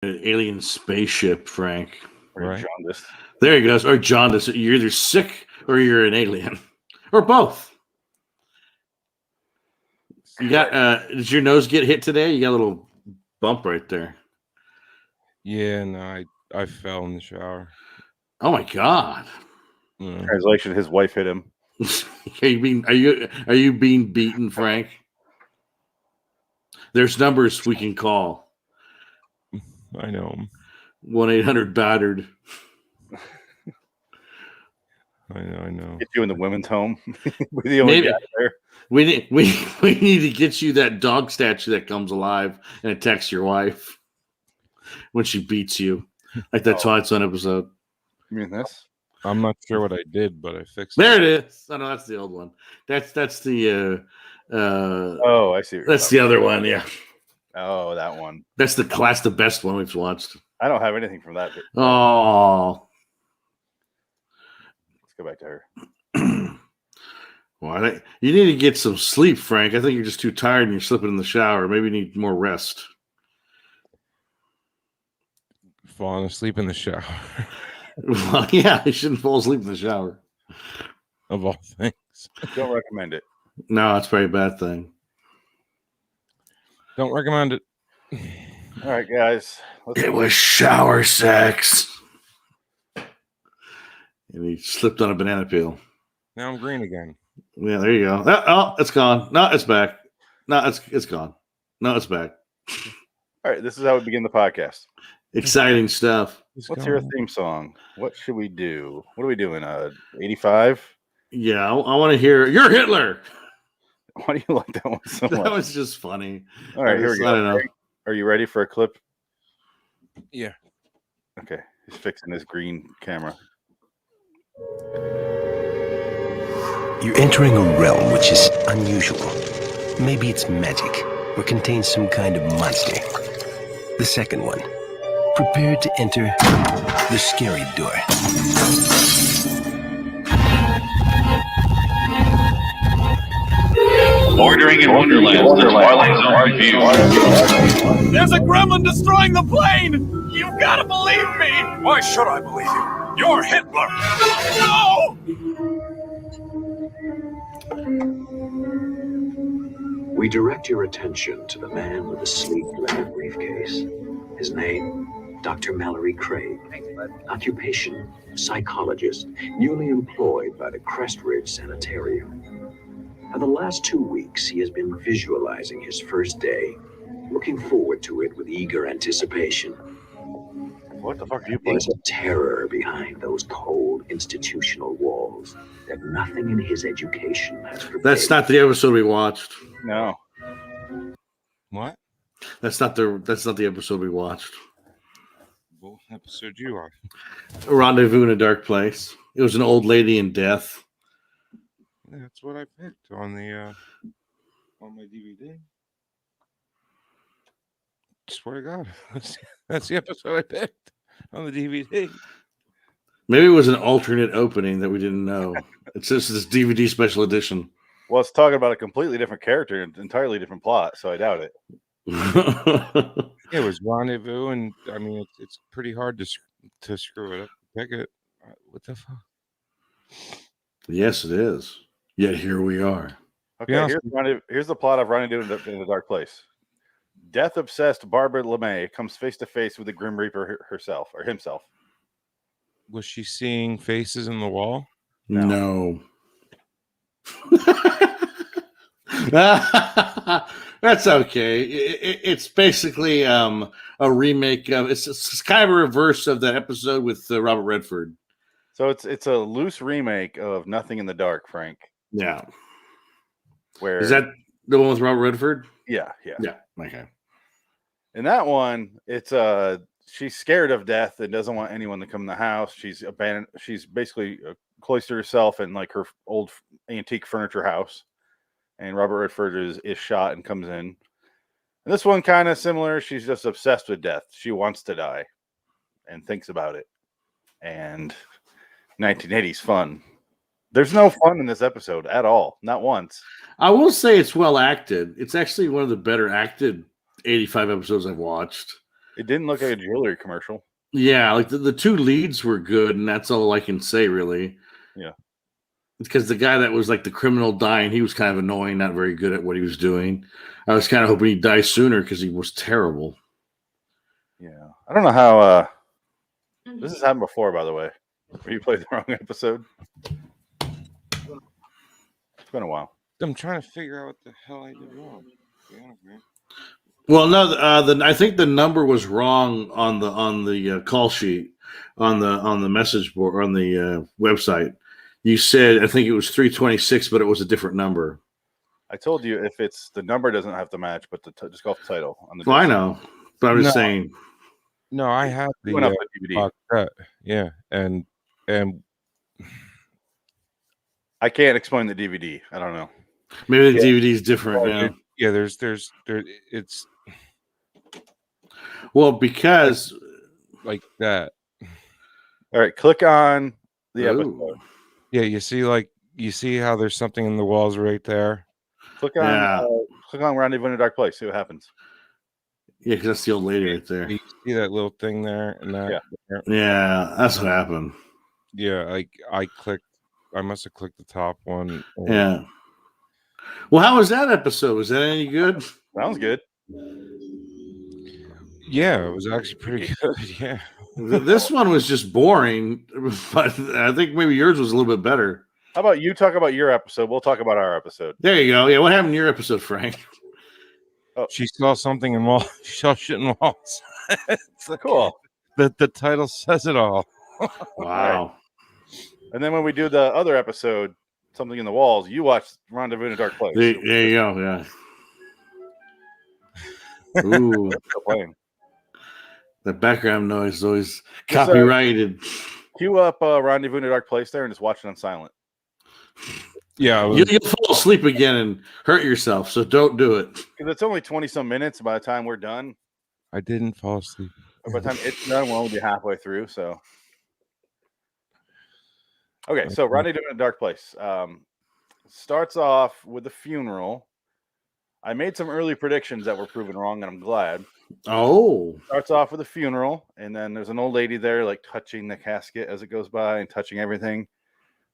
An alien spaceship, Frank. Or Right. jaundice. There he goes. Or jaundice. You're either sick or you're an alien. Or both. You got did your nose get hit today? You got a little bump right there. Yeah, no, I fell in the shower. Oh my God. Translation: his wife hit him. Are you being beaten, Frank? There's numbers we can call. I know. 1-800-BATTERED. I know. Get you in the women's home. We're the only guy there. We need to get you that dog statue that comes alive and attacks your wife when she beats you, like that Twilight Zone episode. You mean this? I'm not sure what I did, but I fixed it. There it is. Oh no, that's the old one. That's the Oh, I see. That's the other one. Yeah. Oh, that one. That's the best one we've watched. I don't have anything from that. Oh. Let's go back to her. Well, you need to get some sleep, Frank. I think you're just too tired and you're slipping in the shower. Maybe you need more rest. Falling asleep in the shower. Well, yeah, you shouldn't fall asleep in the shower. Of all things. Don't recommend it. No, it's probably a bad thing. Don't recommend it. All right, guys. It was shower sex. And he slipped on a banana peel. Now I'm green again. Yeah, there you go. Oh, it's gone. No, it's back. No, it's gone. No, it's back. All right, this is how we begin the podcast. Exciting stuff. What's your theme song? What should we do? What are we doing? 85? Yeah, I want to hear You're Hitler. Why do you like that one so much? That was just funny. All right, here we go. I don't know. Are you ready for a clip? Yeah. Okay, he's fixing his green camera. You're entering a realm which is unusual. Maybe it's magic or contains some kind of monster. The second one. Prepare to enter the scary door. Bordering in Wonderland, the Twilight Zone review. There's a gremlin destroying the plane! You've got to believe me! Why should I believe you? You're Hitler! No! We direct your attention to the man with the sleek leather briefcase. His name, Dr. Mallory Craig. Occupation, psychologist, newly employed by the Crest Ridge Sanitarium. For the last 2 weeks, he has been visualizing his first day, looking forward to it with eager anticipation. What the fuck are you playing? There's a terror behind those cold institutional walls that nothing in his education has prepared. That's not the episode we watched. No. What? That's not the episode we watched. What episode you are? Rendezvous in a Dark Place. It was an old lady in death. That's what I picked on the on my DVD. Swear to God, that's the episode I picked on the DVD. Maybe it was an alternate opening that we didn't know. It's just this DVD special edition. Well, it's talking about a completely different character and entirely different plot, so I doubt it. It was Rendezvous, and I mean, it's pretty hard to screw it up. Pick it. What the fuck? Yes, it is. Yet here we are. Okay, Yeah. here's the plot of Rendezvous in the Dark Place. Death-obsessed Barbara LeMay comes face to face with the Grim Reaper herself or himself. Was she seeing faces in the wall? No. That's okay. It's basically a remake of it's kind of a reverse of that episode with Robert Redford. So it's a loose remake of Nothing in the Dark, Frank. Yeah. Where Is that the one with Robert Redford? Yeah. Okay. In that one, it's she's scared of death and doesn't want anyone to come in the house. She's abandoned. She's basically cloistered herself in like her old antique furniture house. And Robert Redford is shot and comes in. And this one kind of similar. She's just obsessed with death. She wants to die and thinks about it. And 1980s fun. There's no fun in this episode at all. Not once. I will say it's well acted. It's actually one of the better acted 85 episodes I've watched. It didn't look like a jewelry commercial. Yeah, like the two leads were good, and that's all I can say, really. Yeah. Because the guy that was like the criminal dying, he was kind of annoying, not very good at what he was doing. I was kind of hoping he'd die sooner because he was terrible. Yeah. I don't know how this has happened before, by the way. Where you played the wrong episode. It's been a while. I'm trying to figure out what the hell I did wrong. Yeah, man. Well, no, I think the number was wrong on the call sheet on the message board on the website. You said I think it was 326, but it was a different number. I told you if it's the number doesn't have to match, but just go off the title on the. Well, I know, but I'm just saying. No, I have the DVD. box set. Yeah, and I can't explain the DVD. I don't know. Maybe the DVD is different now. Yeah, there's it's well because like that. All right, click on the Ooh. episode. Yeah, you see how there's something in the walls right there. Click on Rendezvous in a Dark Place. See what happens. Yeah, because that's the old lady right there. You see that little thing there and that. Yeah, that's what happened. Yeah, I clicked. I must have clicked the top one. Yeah. Well, how was that episode? Was that any good? Sounds good. Yeah, it was actually pretty good. Yeah. This one was just boring, but I think maybe yours was a little bit better. How about you talk about your episode? We'll talk about our episode. There you go. Yeah, what happened in your episode, Frank? Oh. She saw something in walls. She saw shit in walls. It's like, cool. The title says it all. Wow. And then when we do the other episode, Something in the Walls, you watch Rendezvous in a Dark Place. There you go. Yeah. Ooh. Still playing. The background noise is always copyrighted. Cue up Rendezvous in a Dark Place there and just watch it on silent. Yeah. You'll fall asleep again and hurt yourself, so don't do it. Because it's only 20-some minutes. By the time we're done, I didn't fall asleep. by the time it's done, we'll only be halfway through. So, okay. So Rendezvous in a Dark Place starts off with a funeral. I made some early predictions that were proven wrong, and I'm glad. Oh. Starts off with a funeral, and then there's an old lady there, like touching the casket as it goes by and touching everything.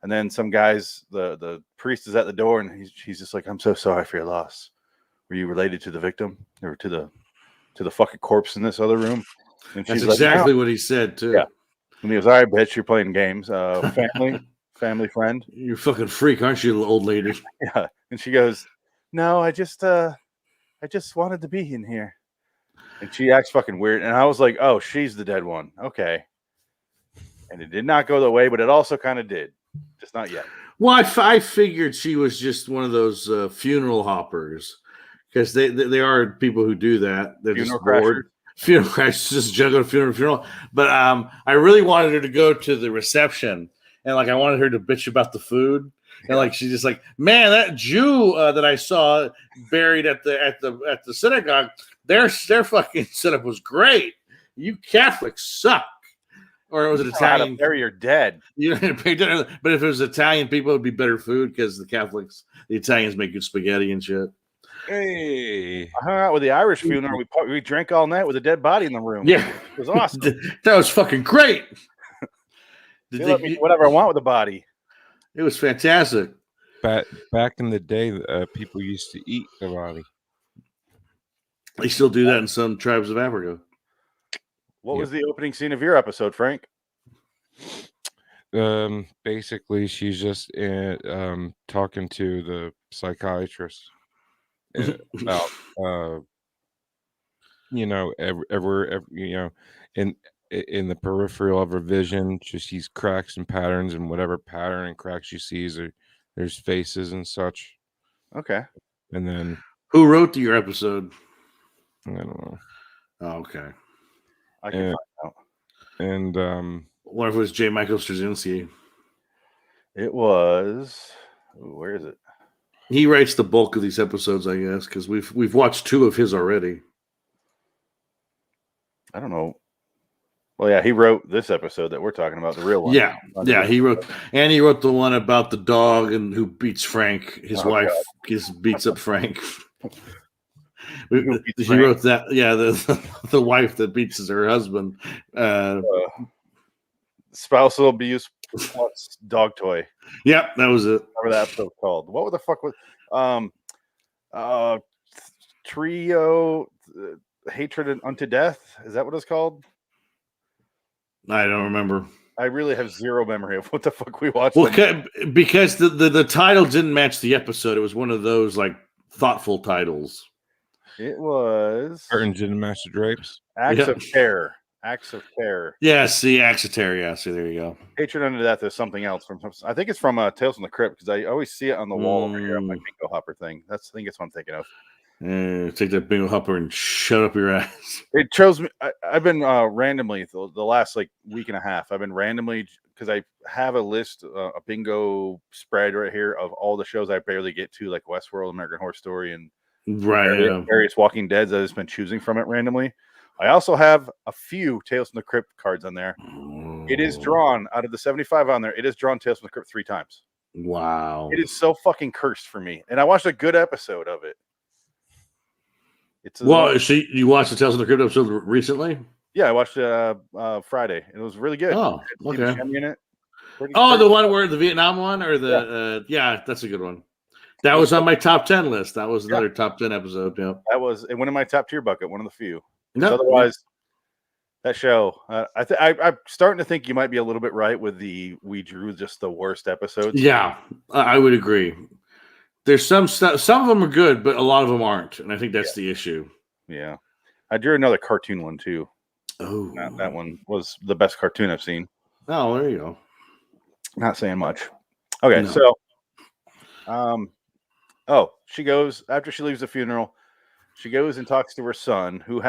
And then some guys, the priest is at the door, and he's just like, "I'm so sorry for your loss. Were you related to the victim or to the fucking corpse in this other room?" And That's she's exactly like, what he said too. Yeah. And he goes, "All right, bitch, you're playing games. Family friend. You're a fucking freak, aren't you, old lady?" Yeah. And she goes, "No, I just wanted to be in here." And she acts fucking weird. And I was like, "Oh, she's the dead one. Okay." And it did not go the way, but it also kind of did. Just not yet. Well, I figured she was just one of those funeral hoppers because they are people who do that. They're Funeral just bored. Funeral crashers, just juggling funeral. But I really wanted her to go to the reception, and like I wanted her to bitch about the food. And like she's just like, "Man, that Jew that I saw buried at the synagogue, their fucking setup was great. You Catholics suck." Or was it Italian? Bury your dead. You know, but if it was Italian people, it would be better food because the Italians make good spaghetti and shit. Hey, I hung out with the Irish funeral. We drank all night with a dead body in the room. Yeah, it was awesome. That was fucking great. Let me do whatever I want with the body. It was fantastic. Back in the day, people used to eat the body. They still do that in some tribes of Africa. What was the opening scene of your episode, Frank? Basically, she's just talking to the psychiatrist about in the peripheral of her vision, she sees cracks and patterns, and whatever pattern and cracks she sees, there's faces and such. Okay. And then who wrote your episode? I don't know. Oh, okay. I can find out. And what if it was J. Michael Straczynski? It was. Where is it? He writes the bulk of these episodes, I guess, because we've watched 2 of his already. I don't know. Well, yeah, he wrote this episode that we're talking about, the real one. Yeah, he wrote the one about the dog and who beats Frank. His wife beats up Frank. She wrote that. Yeah, the wife that beats her husband. Spousal abuse plus dog toy. Yep, that was it. Whatever that episode called. What the fuck was trio hatred unto death? Is that what it's called? I don't remember. I really have zero memory of what the fuck we watched. Well, because the title didn't match the episode. It was one of those like thoughtful titles. It was Curtains didn't match the drapes. Acts of Care. Acts of Care. Yeah, see, Acts of Terror. Yeah, see, there you go. Hatred Unto Death is something else. I think it's from Tales from the Crypt because I always see it on the wall over here on my bingo hopper thing. I think that's what I'm thinking of. Take that bingo hopper and shut up your ass. It chose me. I've been randomly the last like week and a half. I've been randomly because I have a list, a bingo spread right here of all the shows I barely get to, like Westworld, American Horror Story, and various Walking Deads. I've just been choosing from it randomly. I also have a few Tales from the Crypt cards on there. It is drawn out of the 75 on there. It is drawn Tales from the Crypt 3 times. Wow. It is so fucking cursed for me. And I watched a good episode of it. You watched the Tales from the Crypt episode recently? Yeah, I watched it Friday. It was really good. Oh, okay. In it. The one where the Vietnam one or yeah, that's a good one. That was on my top 10 list. That was another top 10 episode. Yeah. It went in my top tier bucket, one of the few. Otherwise, that show, I'm starting to think you might be a little bit right with we drew just the worst episodes. Yeah, I would agree. There's some stuff. Some of them are good, but a lot of them aren't, and I think that's the issue. Yeah, I drew another cartoon one too. Oh, that one was the best cartoon I've seen. Oh, there you go. Not saying much. Okay, so, she goes after she leaves the funeral. She goes and talks to her son, who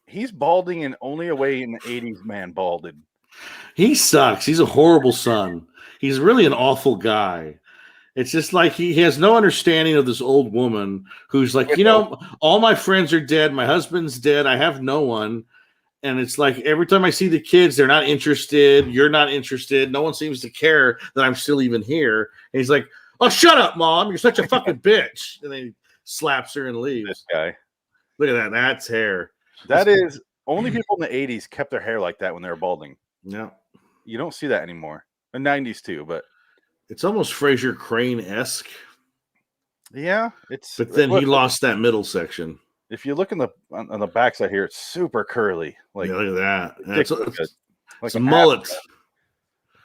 he's balding in only a way in the 80s man balded. He sucks. He's a horrible son. He's really an awful guy. It's just like he has no understanding of this old woman who's like, all my friends are dead. My husband's dead. I have no one. And it's like every time I see the kids, they're not interested. You're not interested. No one seems to care that I'm still even here. And he's like, oh, shut up, Mom. You're such a fucking bitch. And then he slaps her and leaves. This guy. Look at that. That's hair. That is only people in the 80s kept their hair like that when they were balding. Yeah. You don't see that anymore. The 90s too, but it's almost Fraser Crane-esque. Yeah, but then he lost that middle section. If you look on the backside here, it's super curly. Like, look at that. It's a mullet.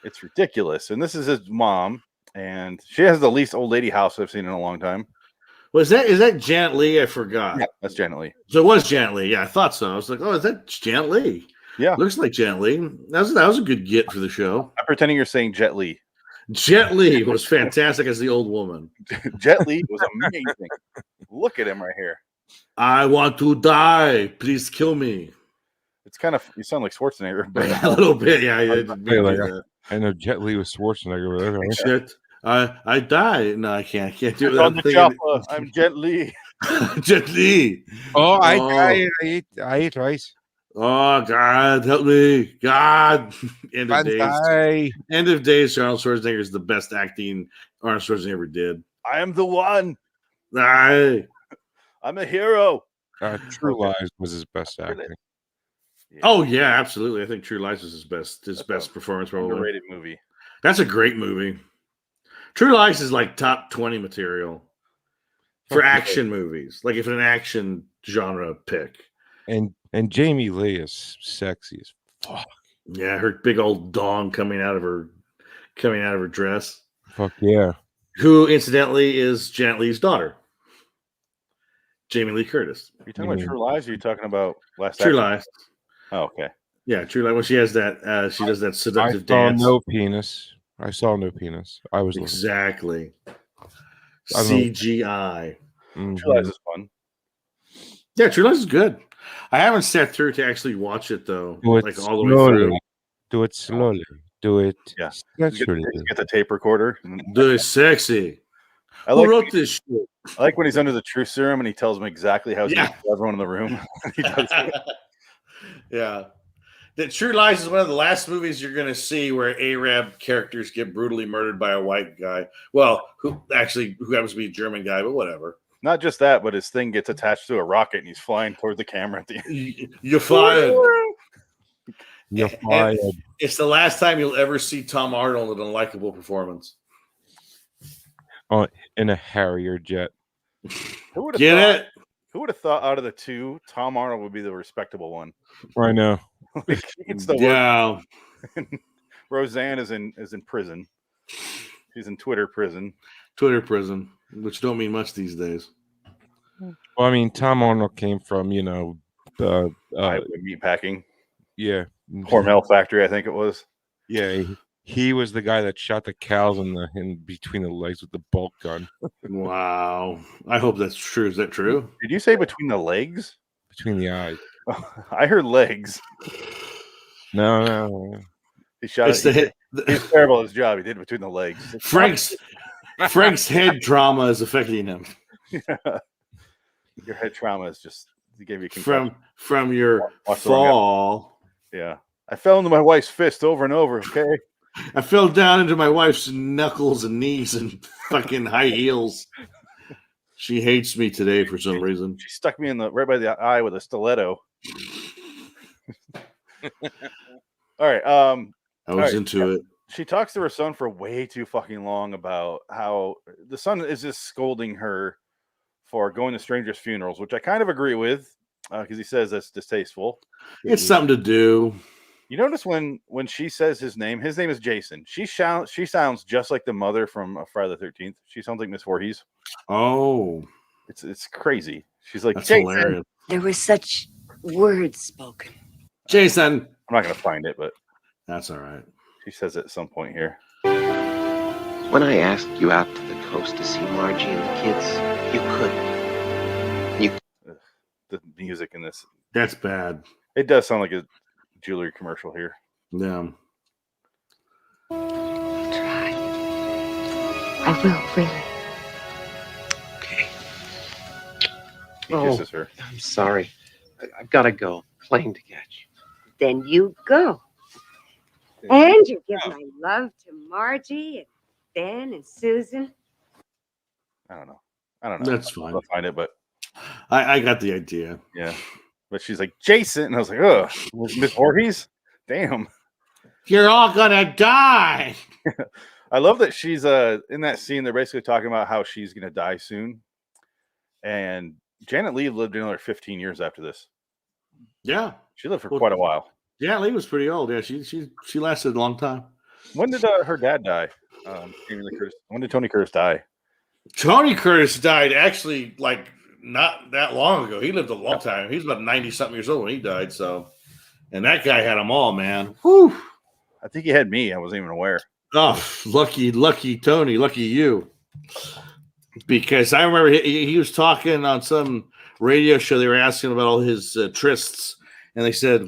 It's ridiculous. And this is his mom, and she has the least old lady house I've seen in a long time. Well, is that Janet Leigh? I forgot. Yeah, that's Janet Leigh. So it was Janet Leigh. Yeah, I thought so. I was like, oh, is that Janet Leigh? Yeah. Looks like Janet Leigh. That was a good get for the show. I'm pretending you're saying Jet Li. Jet Li was fantastic as the old woman. Jet Li was amazing. Look at him right here. I want to die. Please kill me. It's kind of, you sound like Schwarzenegger. But a little bit, yeah. I know Jet Li was Schwarzenegger. Shit. I die. No, I can't. I can't do it. On the chopper. I'm Jet Li. Jet Li. Oh, I die. I eat rice. Oh, God, help me. God. End of days. End of days, Arnold Schwarzenegger is the best acting Arnold Schwarzenegger ever did. I am the one. I'm a hero. True Lies was his best acting. Yeah. Oh, yeah, absolutely. I think True Lies was his best performance, probably. Underrated movie. That's a great movie. True Lies is like top 20 material for action movies. Like if an action genre pick. And Jamie Lee is sexy as fuck. Yeah, her big old dong coming out of her dress. Fuck yeah. Who incidentally is Janet Leigh's daughter. Jamie Lee Curtis. Are you talking about True Lies or are you talking about True Lies? Oh, okay. Yeah, True Lies. When she has that she does that seductive dance. I saw no penis. I was exactly CGI. Mm-hmm. True Lies is fun. Yeah, True Lies is good. I haven't sat through to actually watch it though. Do it like slowly. All the way through. Do it slowly. Do it. Yeah. Get the tape recorder. Do it sexy. Who wrote this shit? I like when he's under the truth serum and he tells them exactly how he's going to kill everyone in the room. He does it. Yeah. The True Lies is one of the last movies you're going to see where Arab characters get brutally murdered by a white guy. Well, who happens to be a German guy, but whatever. Not just that, but his thing gets attached to a rocket and he's flying toward the camera at the end. You're fired. You're And fired. it's the last time you'll ever see Tom Arnold in a likable performance. Oh, in a Harrier jet. Who would have Get thought? it? Who would have thought out of the two, Tom Arnold would be the respectable one? I know. It's the worst. Yeah. Roseanne is in prison. She's in Twitter prison. Twitter prison, which don't mean much these days. Well, I mean, Tom Arnold came from, Iowa meat packing. yeah, Hormel factory, I think it was. yeah. He was the guy that shot the cows in between the legs with the bolt gun. Wow. I hope that's true. Is that true? Did you say between the legs? Between the eyes. I heard legs. No. He shot It's it. He's terrible at his job. He did it between the legs. Frank's head trauma is affecting him. Your head trauma is just gave you concussion. from your Watch the wrong fall. Yeah. I fell into my wife's fist over and over, okay? I fell down into my wife's knuckles and knees and fucking high heels. She hates me today for some reason. She stuck me right by the eye with a stiletto. All right. I was into it. She talks to her son for way too fucking long about how the son is just scolding her for going to strangers' funerals, which I kind of agree with because he says that's distasteful. It's something to do. You notice when she says his name is Jason. She sounds just like the mother from Friday the 13th. She sounds like Miss Voorhees. Oh, it's crazy. She's like, that's Jason. hilarious. There were such words spoken. Jason. I'm not gonna find it, but That's all right. she says it at some point here. When I asked you out to the coast to see Margie and the kids, you couldn't. The music in this, That's bad. it does sound like a jewelry commercial here. Yeah. I'll try. I will, really. Okay. He Oh. kisses her. I'm sorry. I've got to go. Plane to catch. Then you go. And you give my love to Margie and Ben and Susan. I don't know. That's fine. I'll find it, but I got the idea. yeah. But she's like, Jason, and I was like, ugh, Miss Voorhees? Damn. You're all gonna die. I love that she's in that scene. They're basically talking about how she's gonna die soon, and Janet Leigh lived another 15 years after this. Yeah. She lived for quite a while. Yeah, Lee was pretty old. Yeah, she lasted a long time. When did her dad die? Jamie Lee Curtis. When did Tony Curtis die? Tony Curtis died actually like not that long ago. He lived a long time. He was about 90-something years old when he died. So, and that guy had them all, man. Whew. I think he had me. I wasn't even aware. Oh, lucky Tony, lucky you. Because I remember he was talking on some radio show. They were asking about all his trysts, and they said,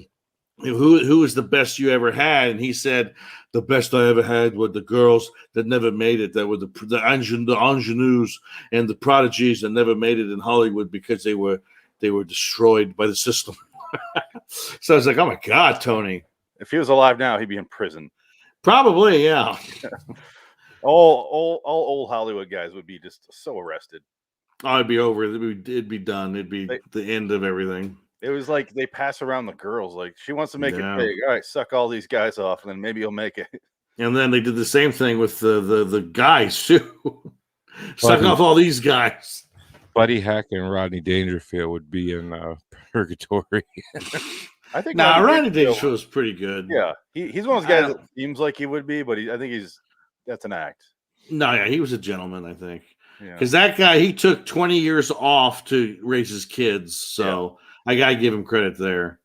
"Who is the best you ever had?" And he said, "The best I ever had were the girls that never made it. That were the ingenues and the prodigies that never made it in Hollywood because they were destroyed by the system." So I was like, "Oh my God, Tony!" If he was alive now, he'd be in prison. Probably, yeah. All old Hollywood guys would be just so arrested. Oh, it'd be over. It'd be done. It'd be the end of everything. It was like they pass around the girls. Like, she wants to make Yeah. it big. All right, suck all these guys off, and then maybe you'll make it. And then they did the same thing with the guys too. Suck off all these guys. Buddy Hack and Rodney Dangerfield would be in purgatory. I think Rodney Dangerfield was pretty good. Yeah, he's one of those guys that seems like he would be, but I think that's an act. No, yeah, he was a gentleman, I think. Yeah. Because that guy, he took 20 years off to raise his kids. So I gotta give him credit there.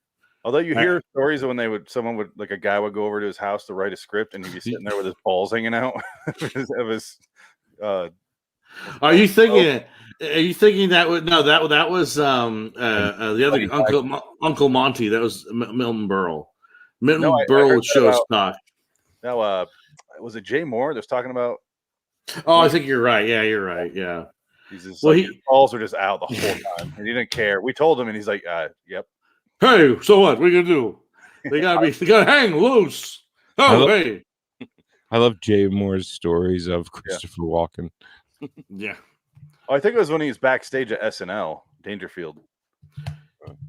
Although you hear stories of when a guy would go over to his house to write a script, and he'd be sitting there with his balls hanging out of his. Are you thinking that was the other Uncle Monty? That was Milton Berle. Milton Berle would show stock. Now, was it Jay Moore that's talking about? Oh, I think you're right. Yeah, you're right. Yeah. He's just his balls are just out the whole time, and he didn't care. We told him, and he's like, "Yep." Hey, so what? What are you gonna do? They gotta hang loose. Oh, hey. I love Jay Moore's stories of Christopher Walken. Yeah. Oh, I think it was when he was backstage at SNL, Dangerfield.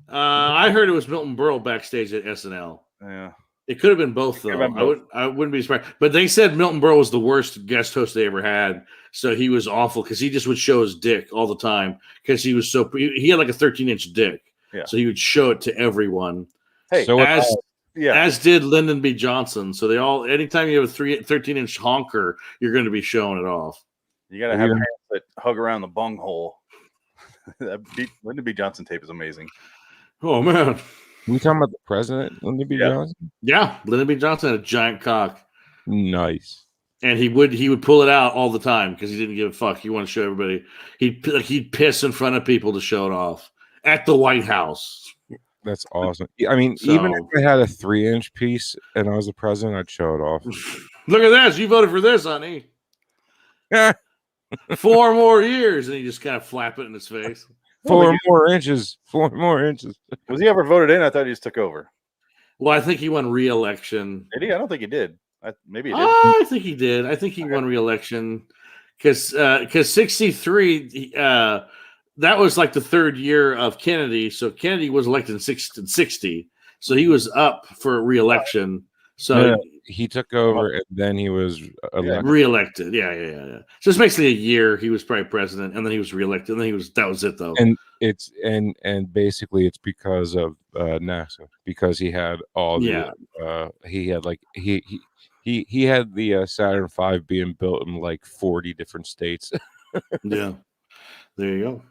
I heard it was Milton Berle backstage at SNL. Yeah. It could have been both, though. I wouldn't be surprised. But they said Milton Berle was the worst guest host they ever had. So he was awful because he just would show his dick all the time because he was he had like a 13-inch dick. Yeah. So he would show it to everyone. Hey, so as did Lyndon B. Johnson. So they all, anytime you have a 13-inch honker, you're going to be showing it off. You got to have hands that hug around the bung hole. That Lyndon B. Johnson tape is amazing. Oh, man. We talking about the president, Lyndon B. Johnson? Yeah, Lyndon B. Johnson had a giant cock. Nice. And he would pull it out all the time because he didn't give a fuck. He wanted to show everybody. He'd piss in front of people to show it off at the White House. That's awesome. I mean, even if I had a 3-inch piece and I was the president, I'd show it off. Look at this. You voted for this, honey. 4 more years. And he just kind of flap it in his face. 4 more inches. 4 more inches. Was he ever voted in? I thought he just took over. Well, I think he won re-election. Did he? I don't think he did. Maybe he did. I think he did. I think he won re-election because 63, that was like the 3rd year of Kennedy. So Kennedy was elected in 60. So he was up for re-election. So he took over and then he was re-elected. Yeah. So it's basically a year. He was probably president and then he was re-elected. And then that was it though. And it's and basically it's because of NASA, because he had all the he had like he had the Saturn V being built in like 40 different states. Yeah. There you go.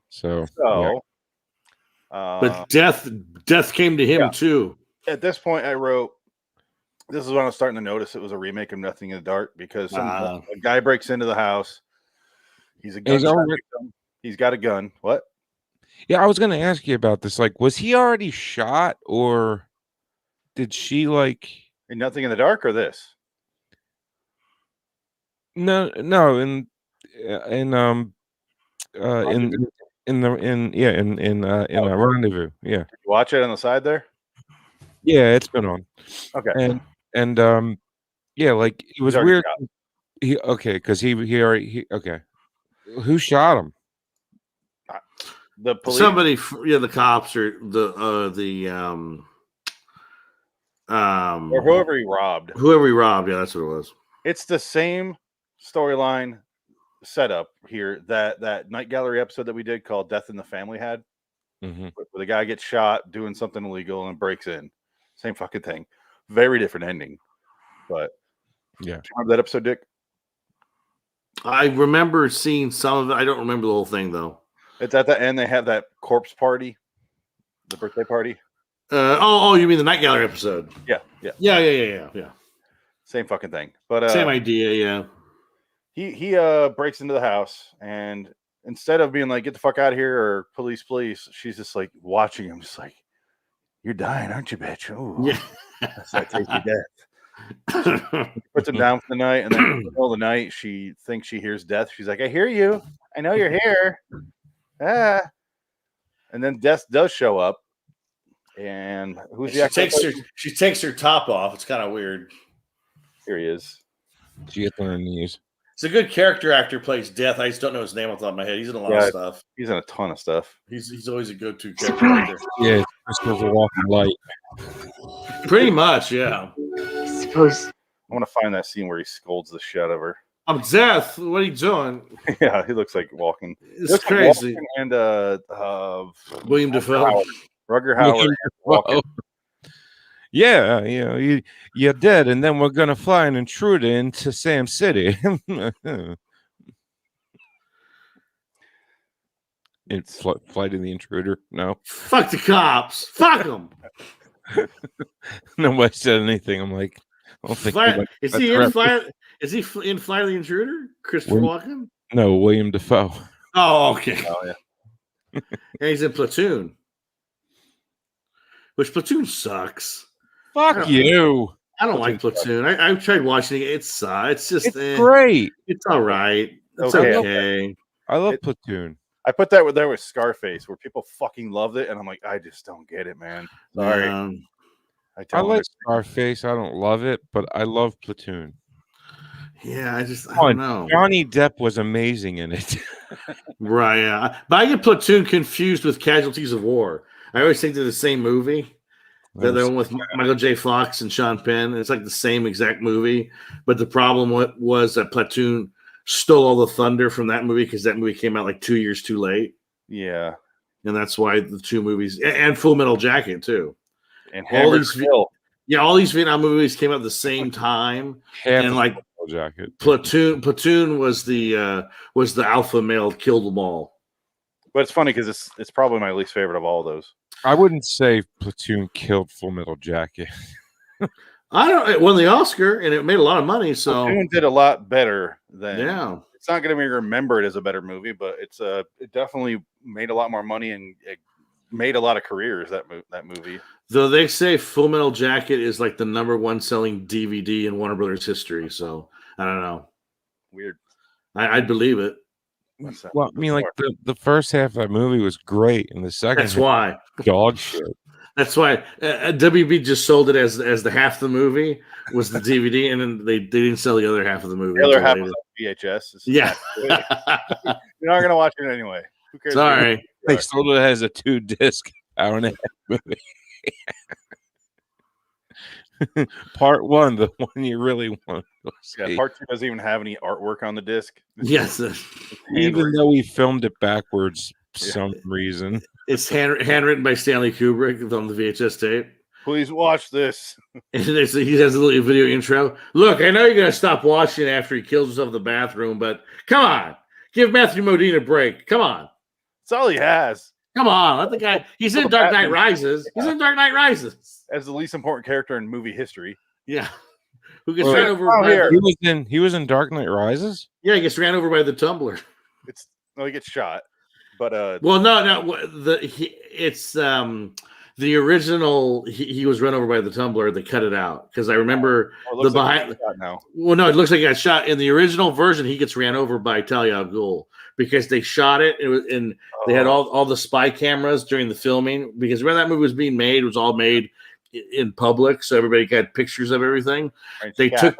So but death came to him too. At this point, I wrote, this is when I was starting to notice it was a remake of Nothing in the Dark because a guy breaks into the house. He's a gun. He's got a gun. What? Yeah, I was going to ask you about this. Like, was he already shot or did she like in Nothing in the Dark or this? No, in Rendezvous. Yeah. Did you watch it on the side there? Yeah, it's been on. Okay. And yeah, like it was weird. Because he already okay. Who shot him? The police. Somebody, the cops or or whoever he robbed. Whoever he robbed, yeah, that's what it was. It's the same storyline setup here that Night Gallery episode that we did called Death in the Family had. Mm-hmm. Where the guy gets shot doing something illegal and breaks in. Same fucking thing. Very different ending. But yeah. Do you remember that episode, Dick? I remember seeing some of it. I don't remember the whole thing though. It's at the end they have that corpse party, the birthday party. You mean the Night Gallery episode? Yeah. Same fucking thing. But same idea, yeah. He breaks into the house and instead of being like, get the fuck out of here or police, she's just like watching him, just like, you're dying, aren't you, bitch? Oh, yeah. That's that tasty death. She puts him down for the night, and then in the middle of the night, she thinks she hears death. She's like, I hear you. I know you're here. And then death does show up. And who's the actor? She takes her top off. It's kind of weird. Here he is. She gets on her knees. It's a good character actor, plays Death. I just don't know his name off the top of my head. He's in a lot of stuff. He's in a ton of stuff. He's always a go-to character actor. Yeah, Christopher Walken light. Pretty much, yeah. I want to find that scene where he scolds the shit out of her. I'm Death. What are you doing? Yeah, he looks like Walken. It's crazy. Like and William Dafoe. Rugger Howard. Walken. Yeah, you're dead, and then we're gonna fly an intruder into Sam City. It's Flight of the Intruder. No, fuck the cops. Fuck them. Nobody said anything. I'm like, I don't think is he in Flight of the Intruder? Christopher Walken? No, William Dafoe. Oh, okay. Oh yeah. And he's in Platoon. Which Platoon sucks. Fuck you. I don't like Platoon. I've tried watching it. It's just great. It's all right. It's okay. I love Platoon. I put that there with Scarface, where people fucking loved it, and I'm like, I just don't get it, man. Sorry. I like Scarface. I don't love it, but I love Platoon. Yeah, I don't know. Johnny Depp was amazing in it. Right, yeah. But I get Platoon confused with Casualties of War. I always think they're the same movie. They're the one with Michael J. Fox and Sean Penn. It's like the same exact movie. But the problem was that Platoon stole all the thunder from that movie because that movie came out like 2 years too late. Yeah. And that's why the two movies, and Full Metal Jacket, too. And all these Vietnam movies came out at the same time. And like Jacket. Platoon was the alpha male, killed them all. But it's funny because it's probably my least favorite of all of those. I wouldn't say Platoon killed Full Metal Jacket. I don't. It won the Oscar and it made a lot of money. So Platoon did a lot better than. Yeah. It's not going to be remembered as a better movie, but it definitely made a lot more money and it made a lot of careers. That movie. Though they say Full Metal Jacket is like the #1 selling DVD in Warner Brothers history. So I don't know. Weird. I'd believe it. Well, I mean, like the first half of that movie was great, and the second That's why dog shit. That's why WB just sold it as the half the movie was the DVD, and then they didn't sell the other half of the movie. The other half was VHS. Yeah, you're not gonna watch it anyway. Who cares? Sorry, they sold it as a 2-disc hour and a half movie. Part 1, the one you really want to see. Yeah, part 2 doesn't even have any artwork on the disc. Yes, even though we filmed it backwards for some reason. It's handwritten by Stanley Kubrick on the VHS tape. Please watch this. And he has a little video intro. Look, I know you're going to stop watching after he kills himself in the bathroom, but come on. Give Matthew Modine a break. Come on. That's all he has. Come on. Let the guy. He's in Dark Knight Rises. He's in Dark Knight Rises. As the least important character in movie history. Yeah. Who gets ran over here. He was in Dark Knight Rises? Yeah, he gets ran over by the tumbler. He gets shot. But well, no, it's the original. He was run over by the tumbler. They cut it out because I remember the behind. Now. Well, no, it looks like he got shot in the original version. He gets ran over by Talia al Ghul because they shot it. And they had all the spy cameras during the filming because when that movie was being made, it was all made in public, so everybody got pictures of everything. They took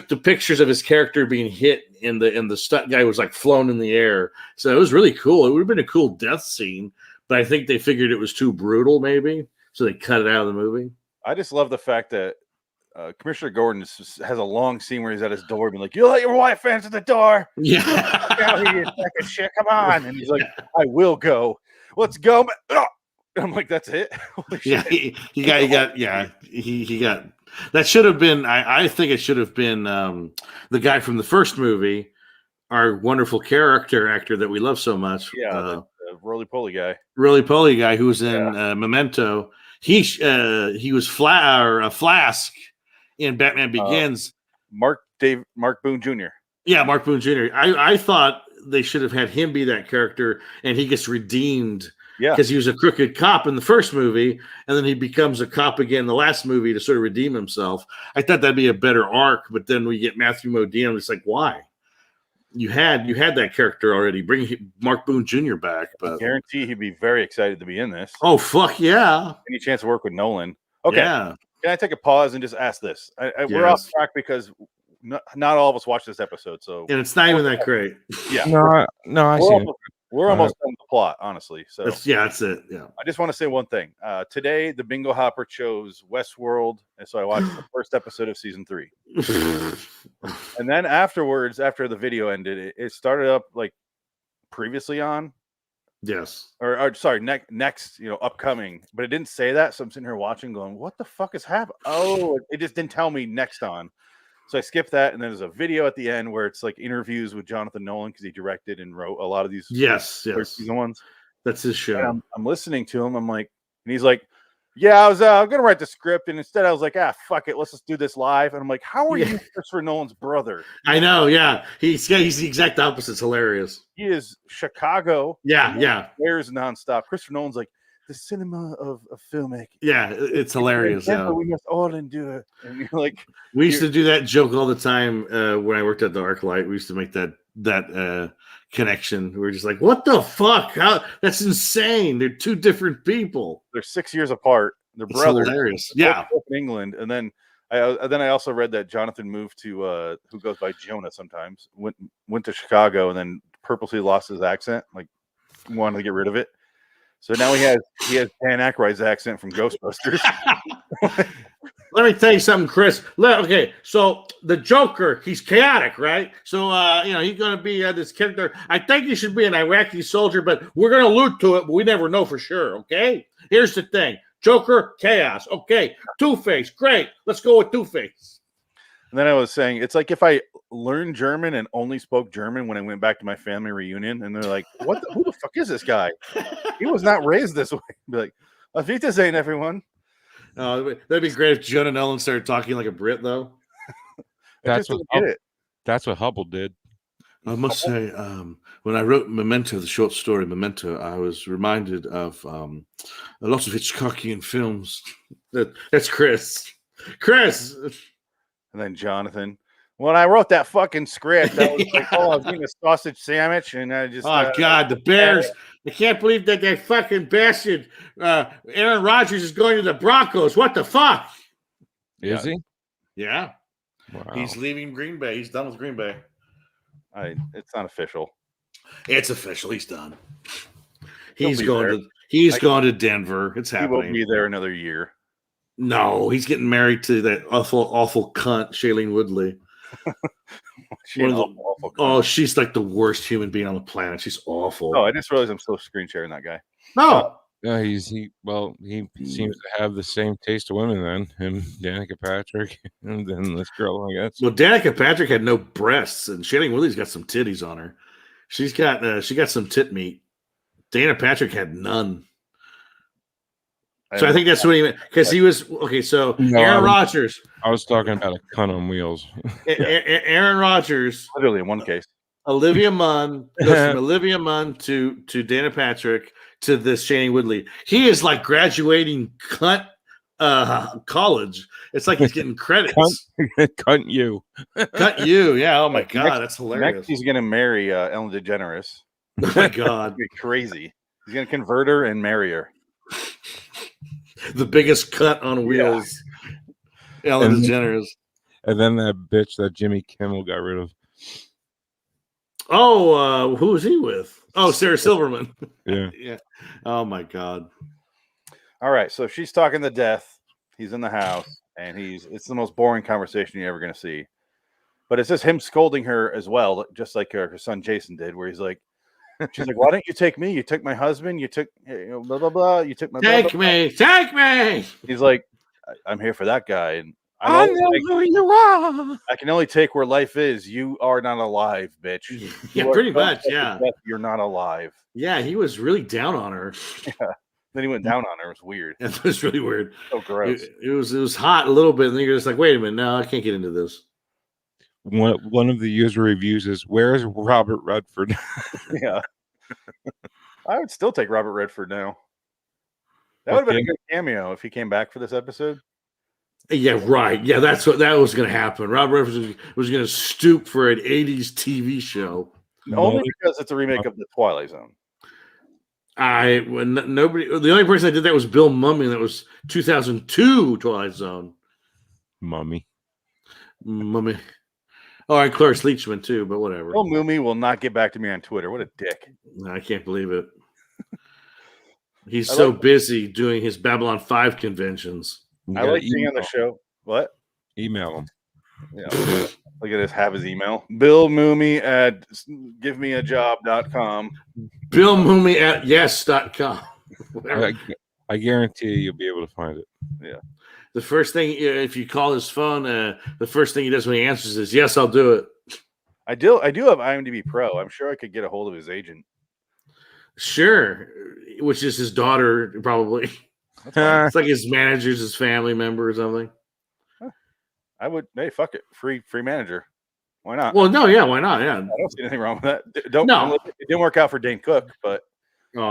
the pictures of his character being hit, and the stunt guy was like flown in the air. So it was really cool. It would have been a cool death scene, but I think they figured it was too brutal, maybe, so they cut it out of the movie. I just love the fact that Commissioner Gordon has a long scene where he's at his door, being like, "You let your wife answer the door." Yeah, out here, you sack of shit. Come on, and he's like, "I will go. Let's go." I'm like, "That's it." Yeah, he got. That should have been. I think it should have been the guy from the first movie, our wonderful character actor that we love so much. Yeah, the roly-poly guy. Who was in Memento. He was Flask in Batman Begins. Mark Boone Jr. Yeah, Mark Boone Jr. I thought they should have had him be that character, and he gets redeemed. Yeah, because he was a crooked cop in the first movie, and then he becomes a cop again in the last movie to sort of redeem himself. I thought that'd be a better arc, but then we get Matthew Modine. It's like, why? You had that character already. Bring Mark Boone Jr. back. But I guarantee he'd be very excited to be in this. Oh, fuck yeah! Any chance to work with Nolan? Okay, yeah. Can I take a pause and just ask this? We're off track because not all of us watched this episode, so and it's not even that great. Yeah, no, I see. We're almost done with the plot, honestly. So that's it. Yeah. I just want to say one thing. Today, the bingo hopper chose Westworld, and so I watched the first episode of season 3. And then afterwards, after the video ended, it started up like previously on. Yes. Or sorry, next, upcoming. But it didn't say that, so I'm sitting here watching, going, "What the fuck is happening?" Oh, it just didn't tell me next on. So I skipped that, and then there's a video at the end where it's like interviews with Jonathan Nolan because he directed and wrote a lot of these. Yes. Season ones. That's his show. And I'm listening to him. I'm like, and he's like, "Yeah, I was gonna write the script, and instead I was like, fuck it, let's just do this live." And I'm like, "How are you Christopher Nolan's brother?" I know. Yeah, he's the exact opposite. It's hilarious. He is Chicago. Yeah. Swears nonstop. Christopher Nolan's like, the cinema of filmmaking. Yeah, it's hilarious. Yeah. We must all endure. And you're like, we used to do that joke all the time when I worked at the ArcLight. We used to make that connection. We were just like, "What the fuck? That's insane! They're two different people. They're 6 years apart. They're it's brothers. Hilarious. Yeah, in England, and then Then I also read that Jonathan moved to who goes by Jonah sometimes, went to Chicago and then purposely lost his accent, like wanted to get rid of it. So now he has Dan Aykroyd's accent from Ghostbusters. Let me tell you something, Chris. Okay, so the Joker, he's chaotic, right? So he's going to be this character. I think he should be an Iraqi soldier, but we're going to allude to it, but we never know for sure. Okay, here's the thing: Joker, chaos. Okay, Two-Face, great. Let's go with Two-Face. And then I was saying, it's like if I learned German and only spoke German when I went back to my family reunion, and they're like, who the fuck is this guy? He was not raised this way. Be like, Auf Wiedersehen, everyone. That'd be great if Jonah Nolan started talking like a Brit, though. That's what Hubble did. I must say, when I wrote Memento, the short story Memento, I was reminded of a lot of Hitchcockian films. That's Chris. Chris! And then Jonathan. When I wrote that fucking script, I was like, I was eating a sausage sandwich, and I just... God, the Bears. I can't believe that fucking bastard Aaron Rodgers is going to the Broncos. What the fuck? Is he? Yeah. Wow. He's leaving Green Bay. He's done with Green Bay. It's not official. It's official. He's done. He's going to Denver. It's happening. He won't be there another year. No, he's getting married to that awful cunt, Shailene Woodley. She's like the worst human being on the planet. She's awful. Oh, I just realized I'm still screen sharing that guy. No. He seems to have the same taste of women then. Him, Danica Patrick, and then this girl, I guess. Well, Danica Patrick had no breasts, and Shailene Woodley's got some titties on her. She got some tit meat. Dana Patrick had none. So I think that's what he meant, because he was okay. So Aaron Rodgers. I was talking about a cunt on wheels. Aaron Rodgers, literally in one case. Olivia Munn goes from Olivia Munn to Dana Patrick to this Shailene Woodley. He is like graduating cunt college. It's like he's getting credits. Cunt you. Cunt you. Yeah. Oh my God, that's hilarious. Next, he's gonna marry Ellen DeGeneres. Oh my God, be crazy. He's gonna convert her and marry her. The biggest cut on wheels. Yeah. Ellen DeGeneres. And then that bitch that Jimmy Kimmel got rid of. Oh, who was he with? Oh, Sarah Silverman. Yeah. Yeah. Oh my God. All right, so she's talking to death. He's in the house, and it's the most boring conversation you're ever going to see. But it's just him scolding her as well, just like her son Jason did, where he's like, she's like, "Why don't you take me? You took my husband. You took blah blah blah. You took my take me. He's like, "I'm here for that guy, and I know who you are. I can only take where life is. You are not alive, bitch. Yeah, pretty much. Yeah, you're not alive. Yeah, he was really down on her. Yeah. Then he went down on her. It was weird. It was really weird. So gross. It was hot a little bit, and then you're just like, wait a minute, no, I can't get into this. One of the user reviews is, "Where's Robert Redford?" Yeah, I would still take Robert Redford now. That would have been a good cameo if he came back for this episode. Yeah, right. Yeah, that's what that was going to happen. Robert Redford was going to stoop for an '80s TV show, only because it's a remake of The Twilight Zone. The only person that did that was Bill Mummy, and that was 2002 Twilight Zone. Mummy. Oh, and Cloris Leachman too, but whatever. Bill Mummy will not get back to me on Twitter. What a dick! I can't believe it. He's so busy doing his Babylon 5 conventions. I like being on the show. What? Email him. Yeah. Look at this. Have his email. Bill Mummy at givemeajob.com. Bill Mummy at yes.com. I guarantee you'll be able to find it. Yeah. The first thing, if you call his phone, the first thing he does when he answers is, "Yes, I'll do it." I do have IMDb Pro. I'm sure I could get a hold of his agent. Sure. Which is his daughter, probably. It's like his manager's his family member or something. I would. Hey, fuck it. Free manager. Why not? Well, no, yeah, why not? Yeah. I don't see anything wrong with that. It didn't work out for Dane Cook, but guys,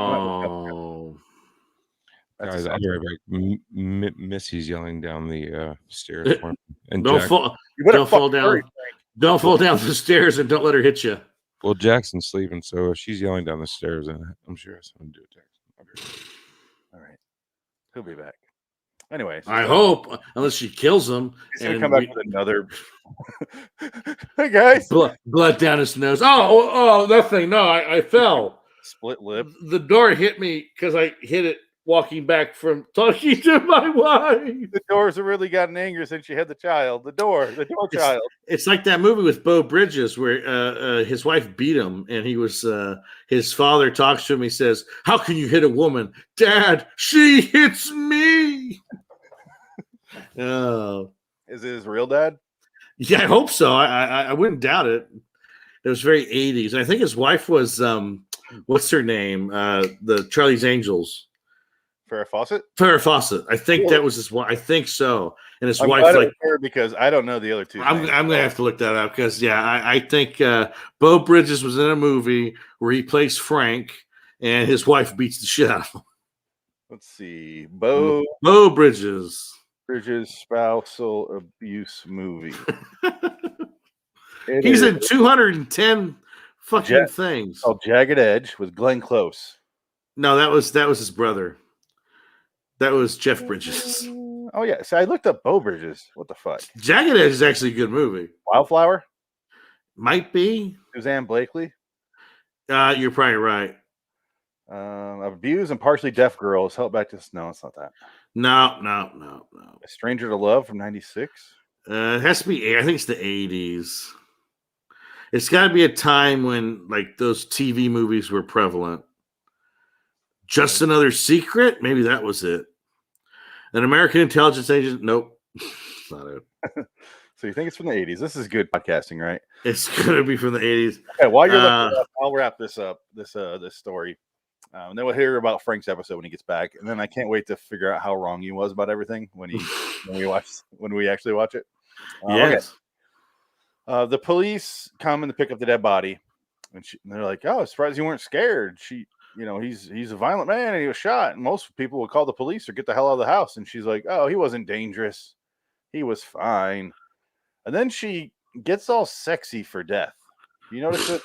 I'll be right back. Missy's yelling down the stairs for me. And don't fall down. Don't fall down the stairs, and don't let her hit you. Well, Jackson's sleeping, so she's yelling down the stairs, and I'm sure it's something to do with Jackson. All right, he'll be back. Anyway, I hope, unless she kills him. He's gonna come back with another. Hey guys, blood down his nose. Oh, nothing. No, I fell. Split lip. The door hit me because I hit it walking back from talking to my wife. The doors have really gotten angry since she had the child. The door child. It's like that movie with Beau Bridges where his wife beat him, and he was his father talks to him. He says, "How can you hit a woman, Dad? She hits me." Oh, is it his real dad? Yeah, I hope so. I wouldn't doubt it. It was very 80s. I think his wife was what's her name? The Charlie's Angels. Farrah Fawcett? Farrah Fawcett. I think that was his wife. I think so. And his wife, like, because I don't know the other two. I'm gonna have to look that up because I think Beau Bridges was in a movie where he plays Frank, and his wife beats the shit out of him. Let's see, Beau Bridges spousal abuse movie. He's in 210 fucking things. Oh, Jagged Edge with Glenn Close. No, that was his brother. That was Jeff Bridges. Oh yeah, so I looked up Beau Bridges. What the fuck? Jagged Edge is actually a good movie. Wildflower might be. Suzanne Blakely. You're probably right. Abused and partially deaf girl is held back to no, it's not that. No. A Stranger to Love from '96. It has to be. I think it's the '80s. It's got to be a time when like those TV movies were prevalent. Just Another Secret? Maybe that was it. An American Intelligence Agent? Nope. Not it. So you think it's from the 80s? This is good podcasting, right? It's going to be from the 80s. Okay, while you're looking up, I'll wrap this up, this story. And then we'll hear about Frank's episode when he gets back. And then I can't wait to figure out how wrong he was about everything when we actually watch it. Yes. Okay. The police come in to pick up the dead body. And they're like, "Oh, surprised you weren't scared." He's a violent man and he was shot. And most people would call the police or get the hell out of the house. And she's like, "Oh, he wasn't dangerous. He was fine." And then she gets all sexy for death. You notice it?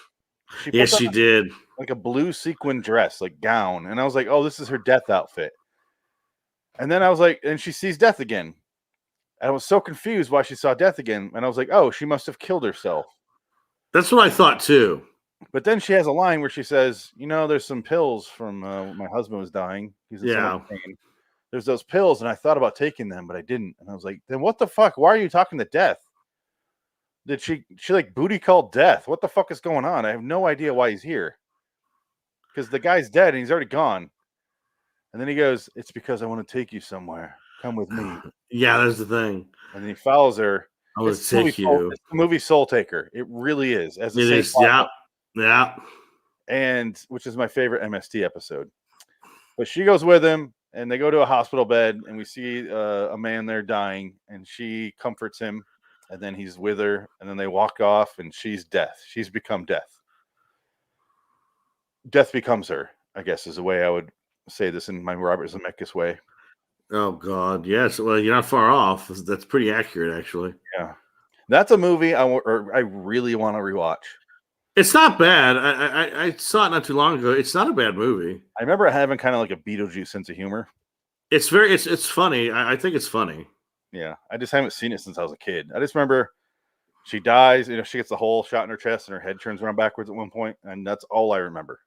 Yes, she did. Like a blue sequin dress, like gown. And I was like, "Oh, this is her death outfit." And then I was like, and she sees death again. And I was so confused why she saw death again. And I was like, "Oh, she must have killed herself." That's what I thought too. But then she has a line where she says, "There's some pills from my husband was dying. He's in so much pain. There's those pills, and I thought about taking them, but I didn't." And I was like, "Then what the fuck? Why are you talking to death? Did she like booty called death? What the fuck is going on? I have no idea why he's here. Because the guy's dead and he's already gone." And then he goes, "It's because I want to take you somewhere. Come with me." Yeah, that's the thing. And then he follows her. I would take you. It's the movie Soul Taker. It really is. It is. Yeah. Yeah. And which is my favorite MST episode. But she goes with him and they go to a hospital bed and we see a man there dying and she comforts him and then he's with her and then they walk off and she's death. She's become death. Death becomes her, I guess is the way I would say this in my Robert Zemeckis way. Oh God. Yes. Well, you're not far off. That's pretty accurate actually. Yeah. That's a movie I really want to rewatch. It's not bad. I saw it not too long ago. It's not a bad movie. I remember having kind of like a Beetlejuice sense of humor. It's funny. I think it's funny. Yeah, I just haven't seen it since I was a kid. I just remember she dies. She gets the hole shot in her chest and her head turns around backwards at one point, and that's all I remember.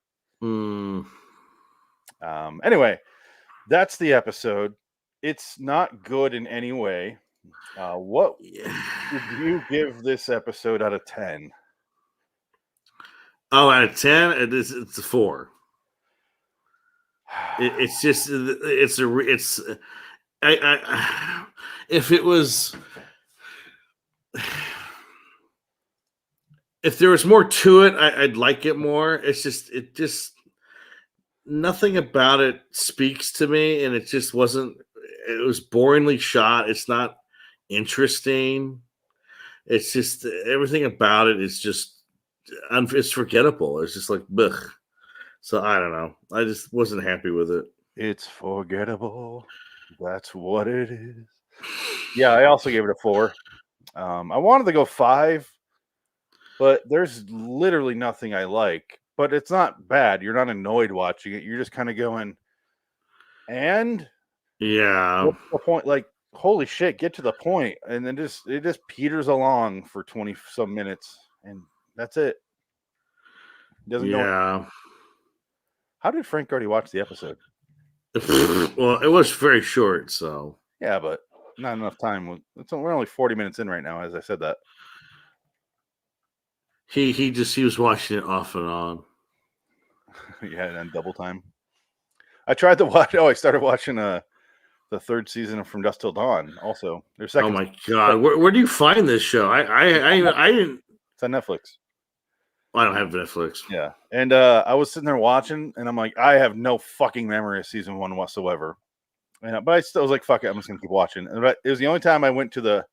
Anyway, that's the episode. It's not good in any way. What would you give this episode out of 10? Oh, out of 10, it's a 4. It's just if it was, if there was more to it, I'd like it more. It just nothing about it speaks to me, and it just wasn't. It was boringly shot. It's not interesting. It's just everything about it is just. It's forgettable. It's just like, blech. So I don't know. I just wasn't happy with it. It's forgettable. That's what it is. Yeah, I also gave it a 4. I wanted to go 5, but there's literally nothing I like. But it's not bad. You're not annoyed watching it. You're just kind of going, and Yeah. What's the point? Like, holy shit, get to the point. And then it just peters along for 20 some minutes, and that's it. Doesn't go. Yeah. How did Frank already watch the episode? Well, it was very short, so. Yeah, but not enough time. We're only 40 minutes in right now, as I said that. He was watching it off and on. Yeah, and then double time. I tried to watch. Oh, I started watching the third season of From Dusk Till Dawn. Also, their second. Oh my god, where do you find this show? I didn't. It's on Netflix. I don't have Netflix. Yeah, and I was sitting there watching, and I'm like, I have no fucking memory of season 1 whatsoever. But I still was like, fuck it, I'm just gonna keep watching. But it was the only time I went to the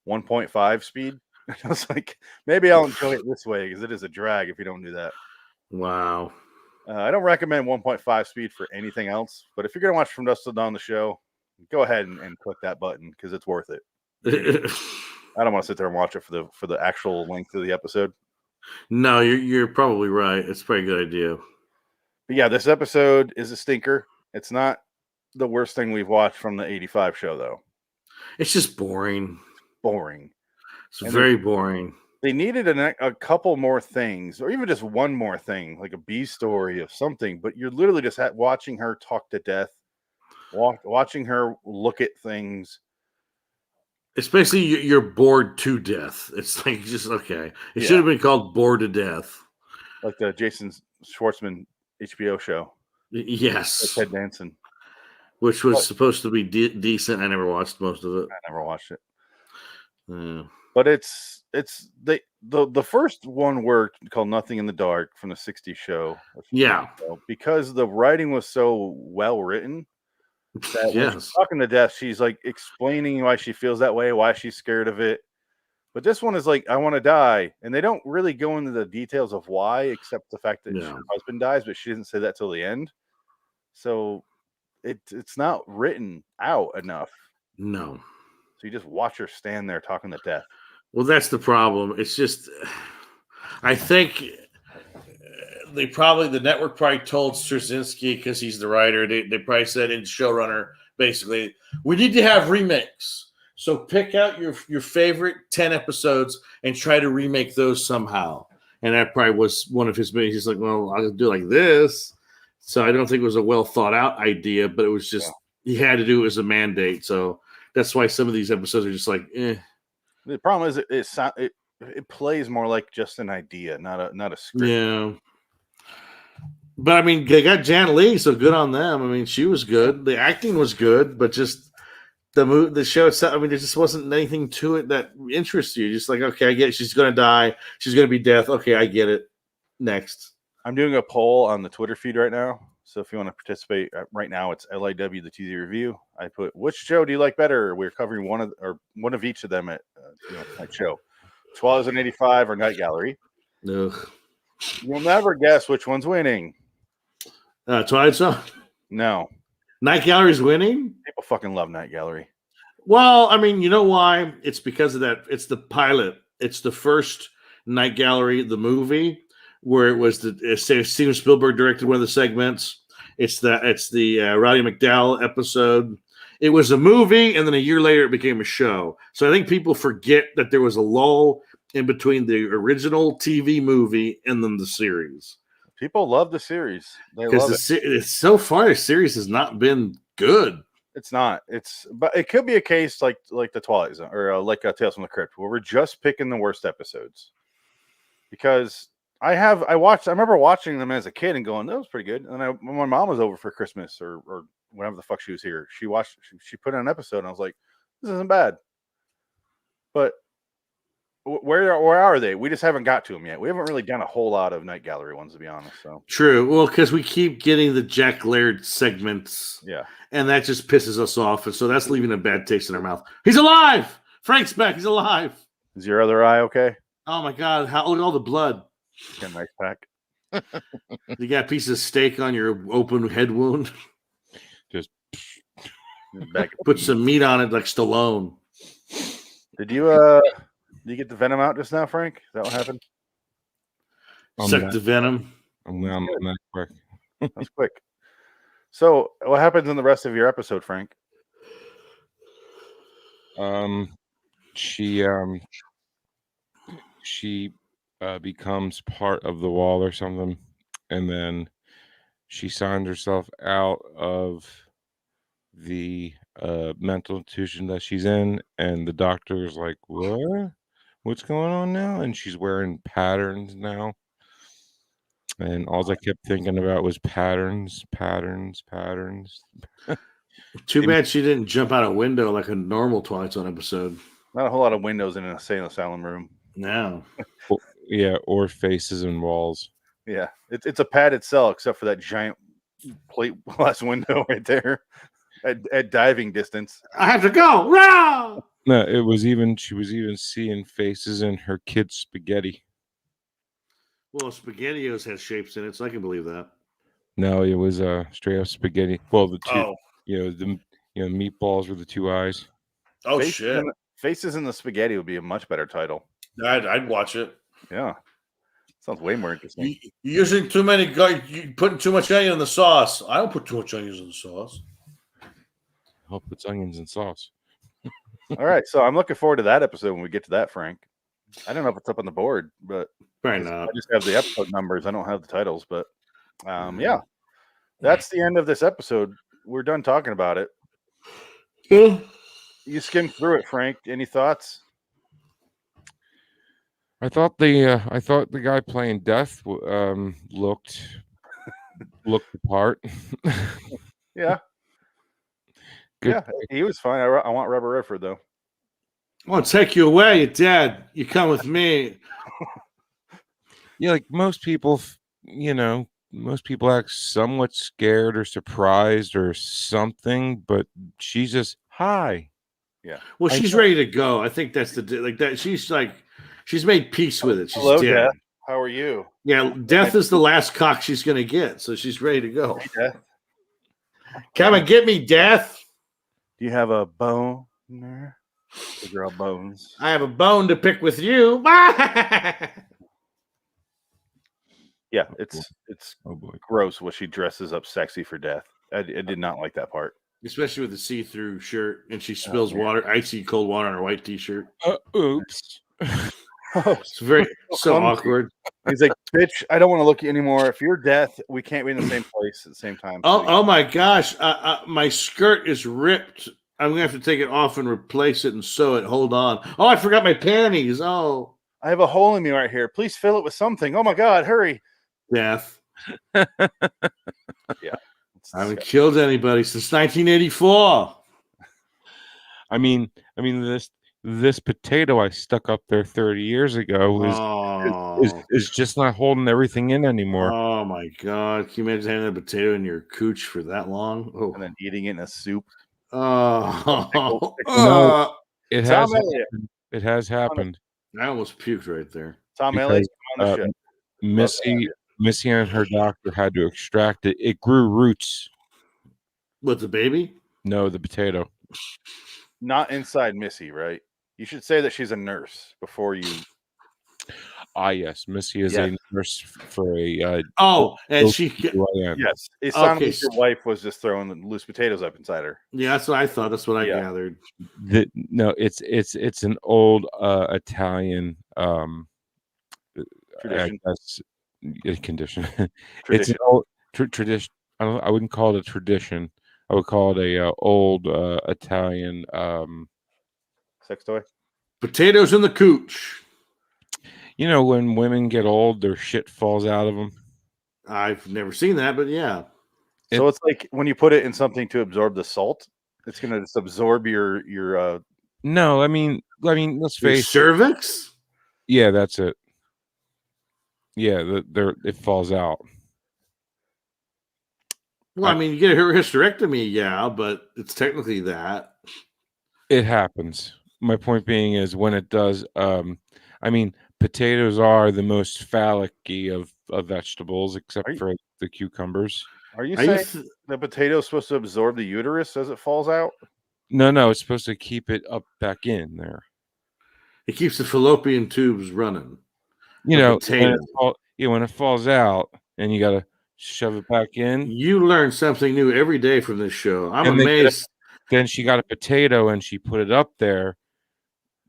1.5 speed. I was like, maybe I'll enjoy it this way because it is a drag if you don't do that. Wow. I don't recommend 1.5 speed for anything else, but if you're gonna watch From Dusk Till Dawn the show, go ahead and click that button because it's worth it. I don't want to sit there and watch it for the actual length of the episode. No, you're probably right. It's a pretty good idea. But yeah, this episode is a stinker. It's not the worst thing we've watched from the 85 show, though. It's just boring. Boring. It's very boring. They needed a couple more things, or even just one more thing, like a B story of something. But you're literally just watching her talk to death, watching her look at things. It's basically you're bored to death. It's like just okay. It should have been called Bored to Death, like the Jason Schwartzman HBO show. Yes, with Ted Danson, which was supposed to be decent. I never watched most of it. I never watched it. Yeah. But the first one worked, called Nothing in the Dark from the 60s show. Yeah, because the writing was so well written. That when she's talking to death, she's like explaining why she feels that way, why she's scared of it. But this one is like, I want to die, and they don't really go into the details of why, except the fact that her husband dies, but she didn't say that till the end. So it's not written out enough. No. So you just watch her stand there talking to death. Well, that's the problem. It's just, I think the network probably told Straczynski, because he's the writer, they probably said in showrunner, basically, we need to have remakes. So pick out your favorite 10 episodes and try to remake those somehow. And that probably was one of his meetings. He's like, well, I'll do it like this. So I don't think it was a well thought out idea, but it was just, he had to do it as a mandate. So that's why some of these episodes are just like, eh. The problem is it plays more like just an idea, not a script. Yeah. But I mean, they got Jan Lee, so good on them. I mean, she was good. The acting was good, but just the show itself, I mean, there just wasn't anything to it that interests you. Just like, okay, I get it. She's going to die. She's going to be death. Okay, I get it. Next. I'm doing a poll on the Twitter feed right now. So if you want to participate right now, it's LIW The TZ Review. I put, which show do you like better? We're covering one of each of them at that show. Twilight Zone 85 or Night Gallery. Ugh. You'll never guess which one's winning. Twilight Zone? No. Night Gallery's winning? People fucking love Night Gallery. Well, I mean, you know why? It's because of that. It's the pilot. It's the first Night Gallery, the movie, where it was Steven Spielberg directed one of the segments. It's the Roddy McDowell episode. It was a movie, and then a year later it became a show. So I think people forget that there was a lull in between the original TV movie and then the series. People love the series. They love it. So far, the series has not been good. It's not. But it could be a case like the Twilight Zone or like Tales from the Crypt, where we're just picking the worst episodes. Because I remember watching them as a kid and going, that was pretty good. And then when my mom was over for Christmas or whenever the fuck she was here, she put in an episode and I was like, this isn't bad. But where are they? We just haven't got to them yet. We haven't really done a whole lot of Night Gallery ones, to be honest. So true. Well, because we keep getting the Jack Laird segments. Yeah. And that just pisses us off. And so that's leaving a bad taste in our mouth. He's alive. Frank's back. He's alive. Is your other eye okay? Oh my God. Look at all the blood. Got a nice pack. You got a piece of steak on your open head wound. Just put some meat on it like Stallone. Did you get the venom out just now, Frank? Is that what happened? Suck the venom. I'm that quick. That's quick. So, what happens in the rest of your episode, Frank? She becomes part of the wall or something, and then she signs herself out of the mental institution that she's in, and the doctor's like, what's going on now? And she's wearing patterns now, and all I kept thinking about was patterns. Too bad she didn't jump out a window like a normal Twilight Zone episode. Not a whole lot of windows in an insane asylum room. No. Yeah, or faces and walls. Yeah, it's a padded cell except for that giant plate glass window right there at diving distance. I have to go. Rah! No, she was even seeing faces in her kid's spaghetti. Well, SpaghettiOs has shapes in it, so I can believe that. No, it was straight up spaghetti. Well, the two, Oh. meatballs with the two eyes. Oh, shit. Faces in the Spaghetti would be a much better title. I'd watch it. Yeah. Sounds way more interesting. You're using too many, you're putting too much onion in the sauce. I don't put too much onions in the sauce. I'll put onions in sauce. All right, so I'm looking forward to that episode when we get to that, Frank. I don't know if it's up on the board, but Probably not. I just have the episode numbers. I don't have the titles, but yeah, that's the end of this episode. We're done talking about it. Yeah. You skimmed through it, Frank. Any thoughts? I thought the guy playing Death looked the part. Yeah. Good. Yeah, he was fine. I want Robert Redford though. I want to take you away, Dad. You come with me. Yeah, like most people, most people act somewhat scared or surprised or something, but she's just hi. Yeah. Well, she's ready to go. I think that's that. She's made peace with it. She's Hello, dead. Death. How are you? Yeah, Death is the last cock she's gonna get, so she's ready to go. Hey, Death. Come and get me, Death. Do you have a boner? The girl bones. I have a bone to pick with you. Yeah, it's Oh boy. gross when she dresses up sexy for Death. I did not like that part. Especially with the see-through shirt, and she spills water, icy cold water on her white t-shirt. Oops. It's very so awkward. He's like, bitch, I don't want to look at you anymore. If you're Death, we can't be in the same place at the same time. Oh my gosh. My skirt is ripped. I'm going to have to take it off and replace it and sew it. Hold on. Oh, I forgot my panties. Oh. I have a hole in me right here. Please fill it with something. Oh my God, hurry. Death. Yeah. I haven't killed anybody since 1984. I mean this potato I stuck up there 30 years ago is just not holding everything in anymore. Oh my God. Can you imagine having a potato in your cooch for that long? Oh. And then eating it in a soup. Oh. No, it has happened. It has happened. I almost puked right there. Tom Elliott on the show. Missy and her doctor had to extract it. It grew roots. What, the baby? No, the potato. Not inside Missy, right? You should say that she's a nurse before you. Yes. Missy is a nurse for a. And she. Yes. It sounded like your wife was just throwing loose potatoes up inside her. Yeah, that's what I thought. That's what I gathered. No, it's an old Italian Tradition. I guess, condition. It's an old tradition. I wouldn't call it a tradition. I would call it a old Italian sex toy. Potatoes in the cooch. When women get old, their shit falls out of them. I've never seen that, but yeah. So it's like when you put it in something to absorb the salt, it's going to just absorb your. No, I mean, let's face cervix. Yeah, that's it. Yeah, it falls out. Well, I mean, you get a hysterectomy, yeah, but it's technically that. It happens. My point being is when it does. Potatoes are the most phallic-y of vegetables, except for the cucumbers. Are you saying the potato is supposed to absorb the uterus as it falls out? No, it's supposed to keep it up back in there. It keeps the fallopian tubes running. When it falls out, and you got to shove it back in. You learn something new every day from this show. I'm And amazed. Then she got a potato and she put it up there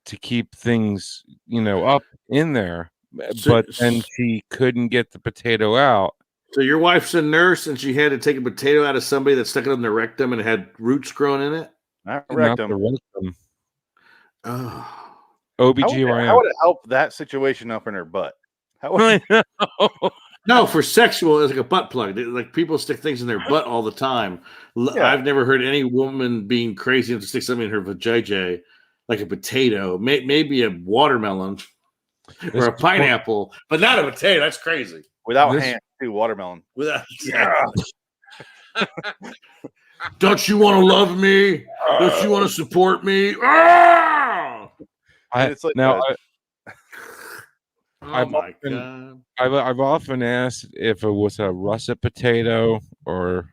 to keep things, up in there. But then she couldn't get the potato out. So your wife's a nurse and she had to take a potato out of somebody that stuck it in their rectum and it had roots growing in it? Not Not rectum. the rectum. Oh. OBGYN. How would it help that situation up in her butt? How would I know. No, for sexual, it's like a butt plug. Like people stick things in their butt all the time. Yeah. I've never heard any woman being crazy enough to stick something in her vajayjay, like a potato, maybe a watermelon or a pineapple, but not a potato. That's crazy. Without hands, too, watermelon. Without, Don't you want to love me? Don't you want to support me? Ah! It's like Oh my god! I've often asked if it was a russet potato or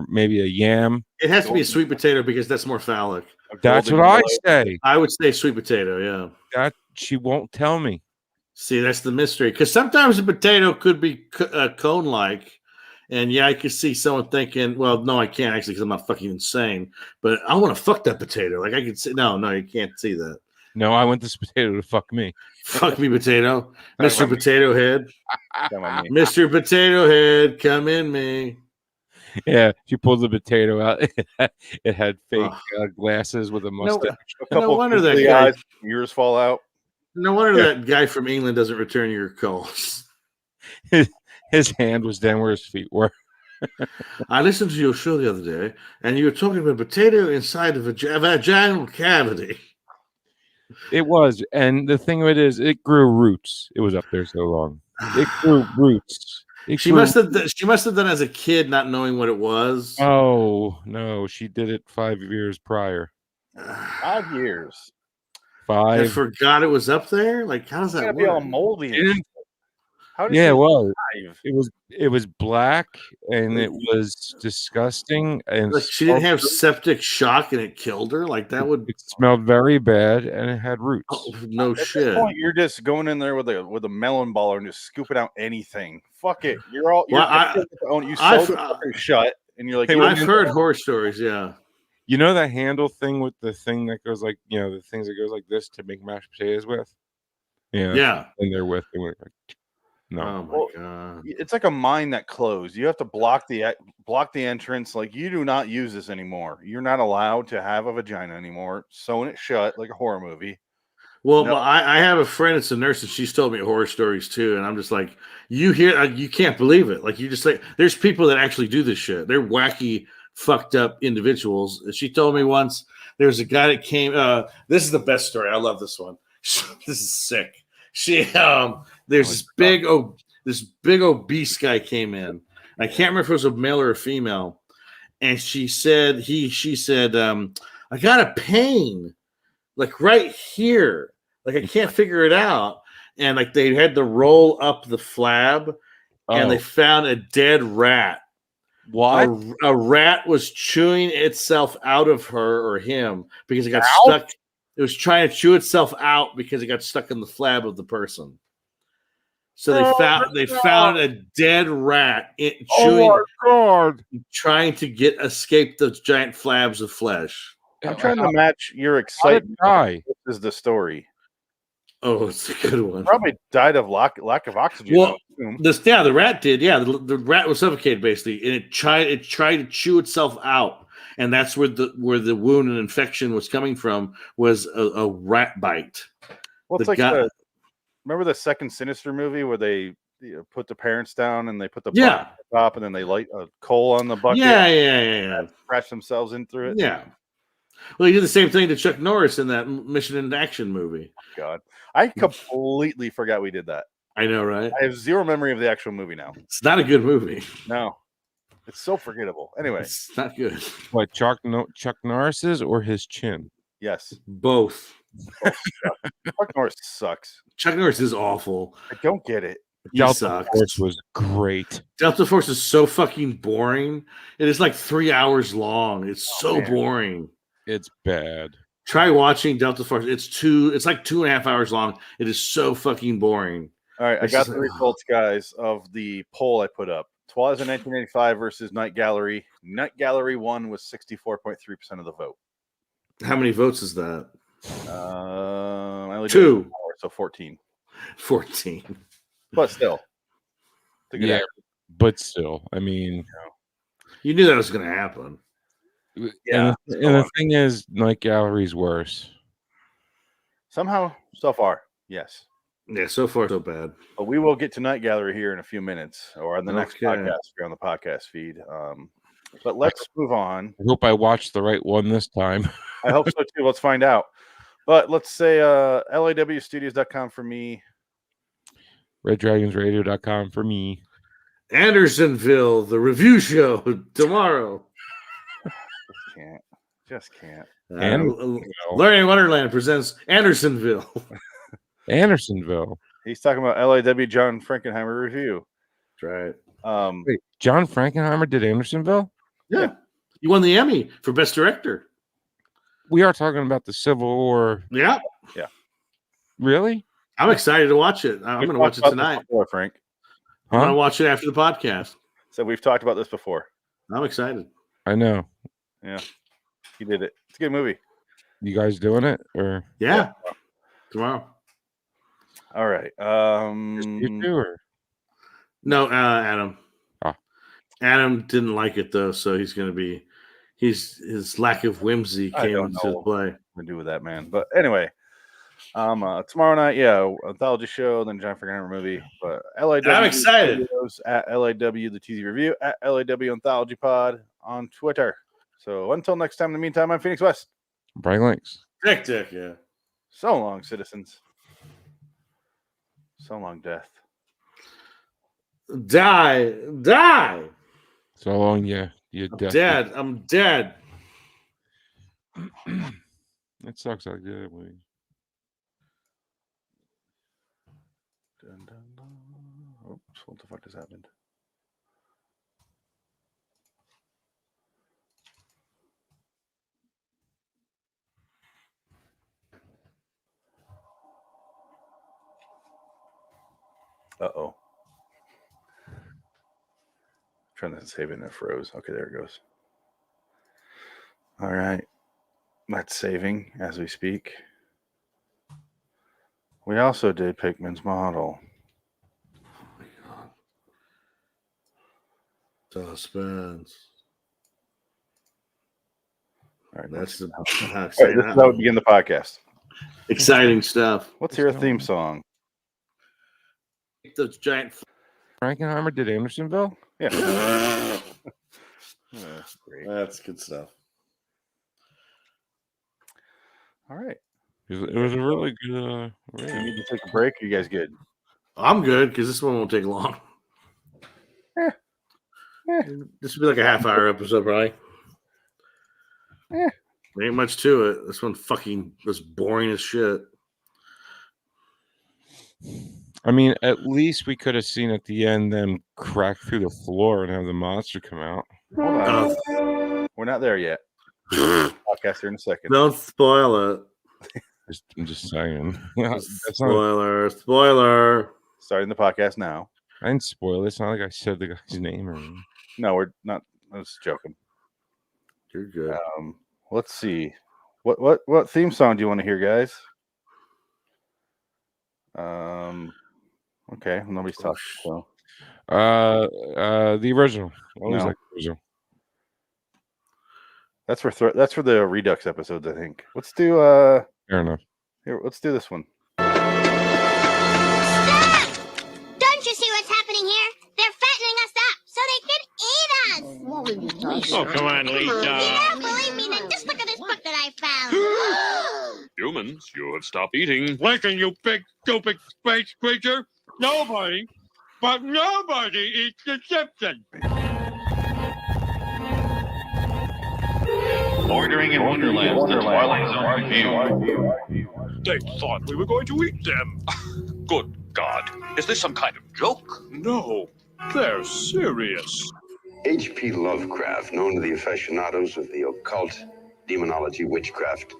maybe a yam. It has to be a sweet potato because that's more phallic. That's what I say. I would say sweet potato. Yeah. That she won't tell me. See, that's the mystery. Because sometimes a potato could be cone-like, and yeah, I could see someone thinking, "Well, no, I can't actually because I'm not fucking insane." But I want to fuck that potato. Like I could say, no, you can't see that. No, I want this potato to fuck me. Fuck me, potato. Mr. Potato Head. Mr. Potato Head, come in me. Yeah, she pulled the potato out. It had fake glasses with a mustache. No wonder that guy. Ears fall out. No wonder that guy from England doesn't return your calls. His hand was down where his feet were. I listened to your show the other day, and you were talking about potato inside of a vaginal cavity. It was, and the thing of it is, it grew roots. It was up there so long. It grew roots. She must have done as a kid, not knowing what it was. Oh no, she did it 5 years prior. 5 years. 5. I forgot it was up there. Like, how does that work? Be all moldy. Yeah, it was. It was black and it was disgusting. And like she didn't have septic shock and it killed her. Like that would. It smelled very bad and it had roots. Oh, no At shit. This point, you're just going in there with a melon baller and just scooping out anything. Fuck it. You're all. You're you sew the shut and you're like. Hey, I've heard horror stories. Yeah. You know that handle thing with the thing that goes like the things that goes like this to make mashed potatoes with. Yeah. Yeah. And they're with. They were like, no. Oh my god! It's like a mine that closed. You have to block the entrance. Like you do not use this anymore. You're not allowed to have a vagina anymore. Sewing it shut like a horror movie. Well, I have a friend that's a nurse, and she's told me horror stories too. And I'm just like, you can't believe it. Like you just like, there's people that actually do this shit. They're wacky, fucked up individuals. And she told me once there was a guy that came. This is the best story. I love this one. This is sick. There's this big obese guy came in. I can't remember if it was a male or a female, and she said I got a pain like right here, like I can't figure it out, and like they had to roll up the flab, and they found a dead rat. What? A rat was chewing itself out of her or him because it got stuck. It was trying to chew itself out because it got stuck in the flab of the person. So they found a dead rat trying to escape those giant flabs of flesh. I'm trying to match your excitement. This is the story. Oh, it's a good one. Probably died of lack of oxygen. Well, the rat did. Yeah, the rat was suffocated basically, and it tried to chew itself out. And that's where the wound and infection was coming from, was a rat bite. Well, it's remember the second Sinister movie where they put the parents down and they put the bucket on the top and then they light a coal on the bucket? Yeah. Crash themselves in through it? Yeah. Well, he did the same thing to Chuck Norris in that Mission into Action movie. Oh, God. I completely forgot we did that. I know, right? I have zero memory of the actual movie now. It's not a good movie. No. It's so forgettable. Anyway, it's not good. What, Chuck Norris's or his chin? Yes, both. Chuck Norris sucks. Chuck Norris is awful. I don't get it. Delta Force was great. Delta Force is so fucking boring. It is like 3 hours long. It's so boring. It's bad. Try watching Delta Force. It's like 2.5 hours long. It is so fucking boring. All right, I got the results, guys, of the poll I put up. Twilight 1985 versus Night Gallery. Night Gallery won with 64.3% of the vote. How many votes is that? I only did 2. 1 hour, so 14. 14. But still. It's a good Yeah, average. but still, I mean, You knew that was going to happen. Yeah. And the thing is, Night Gallery's worse. Somehow, so far, yes. Yeah, so far so bad. But we will get to Night Gallery here in a few minutes, or on the next Okay. podcast, if you're on the podcast feed. But let's move on. I hope I watched the right one this time. I hope so too. Let's find out. But let's say LIWstudios.com for me. RedDragonsRadio.com for me. Andersonville, the review show tomorrow. Just can't. Larry Wonderland presents Andersonville. Andersonville. He's talking about LIW John Frankenheimer review. That's right. Wait, John Frankenheimer did Andersonville? Yeah. He won the Emmy for Best Director. We are talking about the Civil War. Yeah. Yeah. Really? I'm excited to watch it. I'm going to watch it tonight. Before, Frank. I'm going to watch it after the podcast. So we've talked about this before. I'm excited. I know. Yeah. He did it. It's a good movie. You guys doing it? Or Yeah. Tomorrow. All right. You do, or? No, Adam. Oh. Adam didn't like it though, so he's going to be. His lack of whimsy came into play. What to do with that, man? But anyway, tomorrow night, anthology show, then John Frankenheimer movie. But LIW. I'm excited. At LIW The TZ Review, at LIW Anthology Pod on Twitter. So until next time, in the meantime, I'm Phoenix West. Brian Links. Dick, yeah. So long, citizens. So long, death. Die. So long, yeah. You're dead. I'm dead. That sucks like that. Wait. Oops, what the fuck just happened? Uh-oh. Trying to save it and it froze. Okay, there it goes. All right. That's saving as we speak. We also did Pickman's model. Oh my God. Suspense. All right, that's the all right, this is how we begin the podcast. Exciting stuff. Let's hear a theme song. Those giant. Frankenheimer did Andersonville? Yeah. Great. That's good stuff. All right. It was a really good. You need to take a break. Are you guys good? I'm good because this one won't take long. This will be like a half-hour episode, probably. Ain't much to it. This one fucking was boring as shit. I mean, at least we could have seen at the end them crack through the floor and have the monster come out. Hold on. We're not there yet. Podcast here in a second. Don't spoil it. I'm just saying. Spoiler. Starting the podcast now. I didn't spoil it. It's not like I said the guy's name or anything. No, we're not. I was joking. You're good. Let's see. What theme song do you want to hear, guys? Okay, nobody's talking. So. The original. Always No. like the original. That's for the Redux episodes, I think. Let's do Fair enough. Here, let's do this one. Stop! Don't you see what's happening here? They're fattening us up so they can eat us. Oh, come on, Lisa. You don't believe me? Then just look at this book that I found. Humans, you have stopped eating. Listen, you big, stupid space creature. Nobody eats deception. Bordering in Wonderland, the Twilight Zone review. They thought we were going to eat them. Good God. Is this some kind of joke? No, they're serious. H.P. Lovecraft, known to the aficionados of the occult, demonology, witchcraft,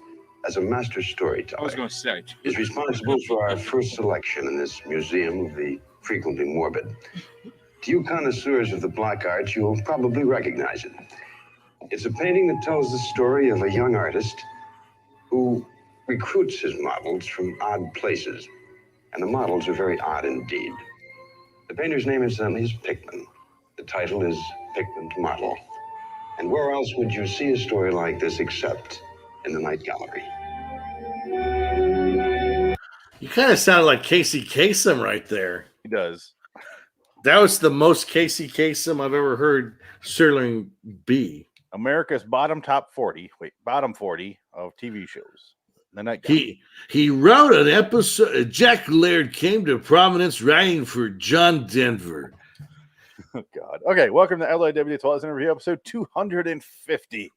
as a master storyteller. I was going to say. Is responsible for our first selection in this museum of the frequently morbid. To you connoisseurs of the black art, you'll probably recognize it. It's a painting that tells the story of a young artist who recruits his models from odd places. And the models are very odd indeed. The painter's name, incidentally, is Pickman. The title is Pickman's Model. And where else would you see a story like this except in the Night Gallery? You kind of sound like Casey Kasem right there. He does. That was the most Casey Kasem I've ever heard Sterling be. America's bottom 40 of TV shows. The Night Gallery. He wrote an episode. Jack Laird came to prominence writing for John Denver. Oh, God. Okay, welcome to LIW The Twilight interview, episode 250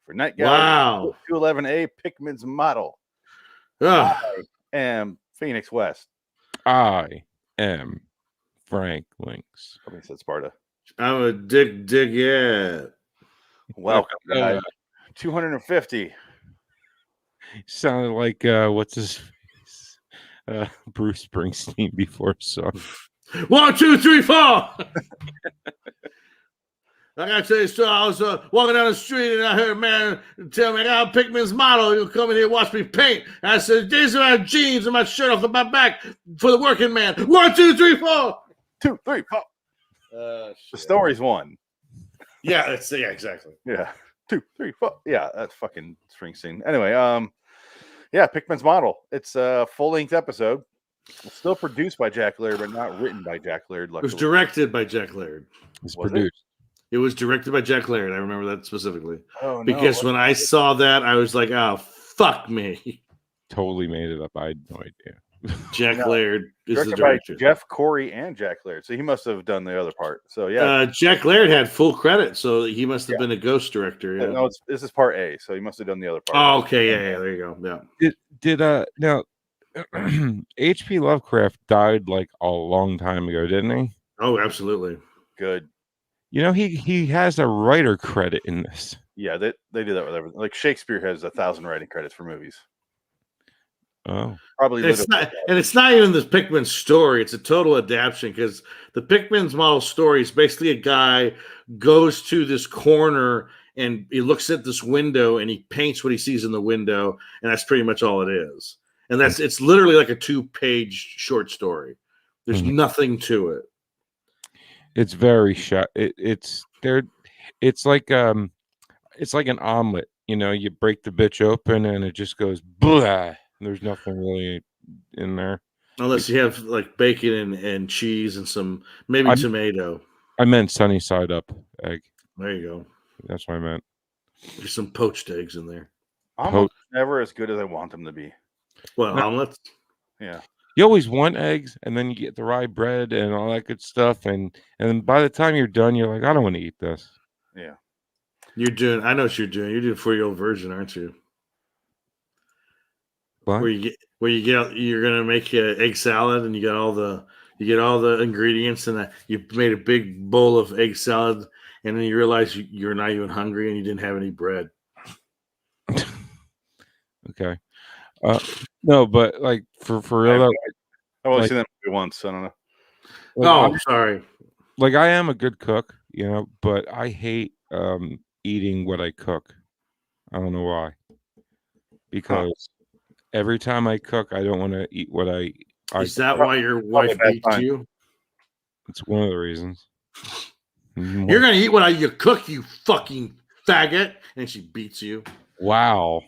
for Night Gallery. Wow. 211A, Pickman's Model. Ugh. I am Phoenix West. I am Frank Links. Somebody said Sparta. I'm a Dick yeah. Welcome, guys. 250. Sounded like what's his face? Bruce Springsteen before song. 1, 2, 3, 4. I gotta tell you, so I was walking down the street and I heard a man tell me, I got a Pickman's Model. He'll come in here and watch me paint. And I said, these are my jeans and my shirt off my back for the working man. 1, 2, 3, 4. 2, 3, 4. The story's one. Yeah, exactly. Yeah. 2, 3, 4. Yeah, that's fucking Springsteen. Anyway, yeah, Pickman's Model. It's a full-length episode. It's still produced by Jack Laird, but not written by Jack Laird. Luckily. It was directed by Jack Laird. It's produced. It was directed by Jack Laird. I remember that specifically. Oh, no. Because when I saw that, I was like, oh, fuck me. Totally made it up. I had no idea. Jack Laird is the director. director. Jeff Corey and Jack Laird. So he must have done the other part. So, yeah. Jack Laird had full credit, so he must have been a ghost director. Yeah. No, this is part A, so he must have done the other part. Oh, okay. Yeah, there you go. Yeah. Now H.P. Lovecraft died like a long time ago, didn't he? Oh, absolutely. Good. You know, he has a writer credit in this. Yeah, they do that with everything. Like Shakespeare has 1,000 writing credits for movies. Oh, probably. It's not even the Pickman story. It's a total adaptation because the Pickman's Model story is basically a guy goes to this corner and he looks at this window and he paints what he sees in the window, and that's pretty much all it is. And it's literally like a 2-page short story. There's nothing to it. It's very it's like an omelet. You know, you break the bitch open and it just goes blah. There's nothing really in there. Unless you have like bacon and cheese and some maybe tomato. I meant sunny side up egg. There you go. That's what I meant. There's some poached eggs in there. Omelets never as good as I want them to be. Well, omelets. Yeah. You always want eggs, and then you get the rye bread and all that good stuff, and by the time you're done, you're like, I don't want to eat this. Yeah. I know what you're doing. You're doing 4-year-old version, aren't you? What? You're gonna make an egg salad, and you get all the ingredients, and you made a big bowl of egg salad, and then you realize you're not even hungry, and you didn't have any bread. Okay. No, but like for real, I've only seen that movie once. I don't know. Like, I'm sorry. Like I am a good cook, you know, but I hate eating what I cook. I don't know why. Because every time I cook, I don't want to eat what I. Is that why your wife beats you? It's one of the reasons. You're gonna eat what you cook, you fucking faggot, and she beats you. Wow.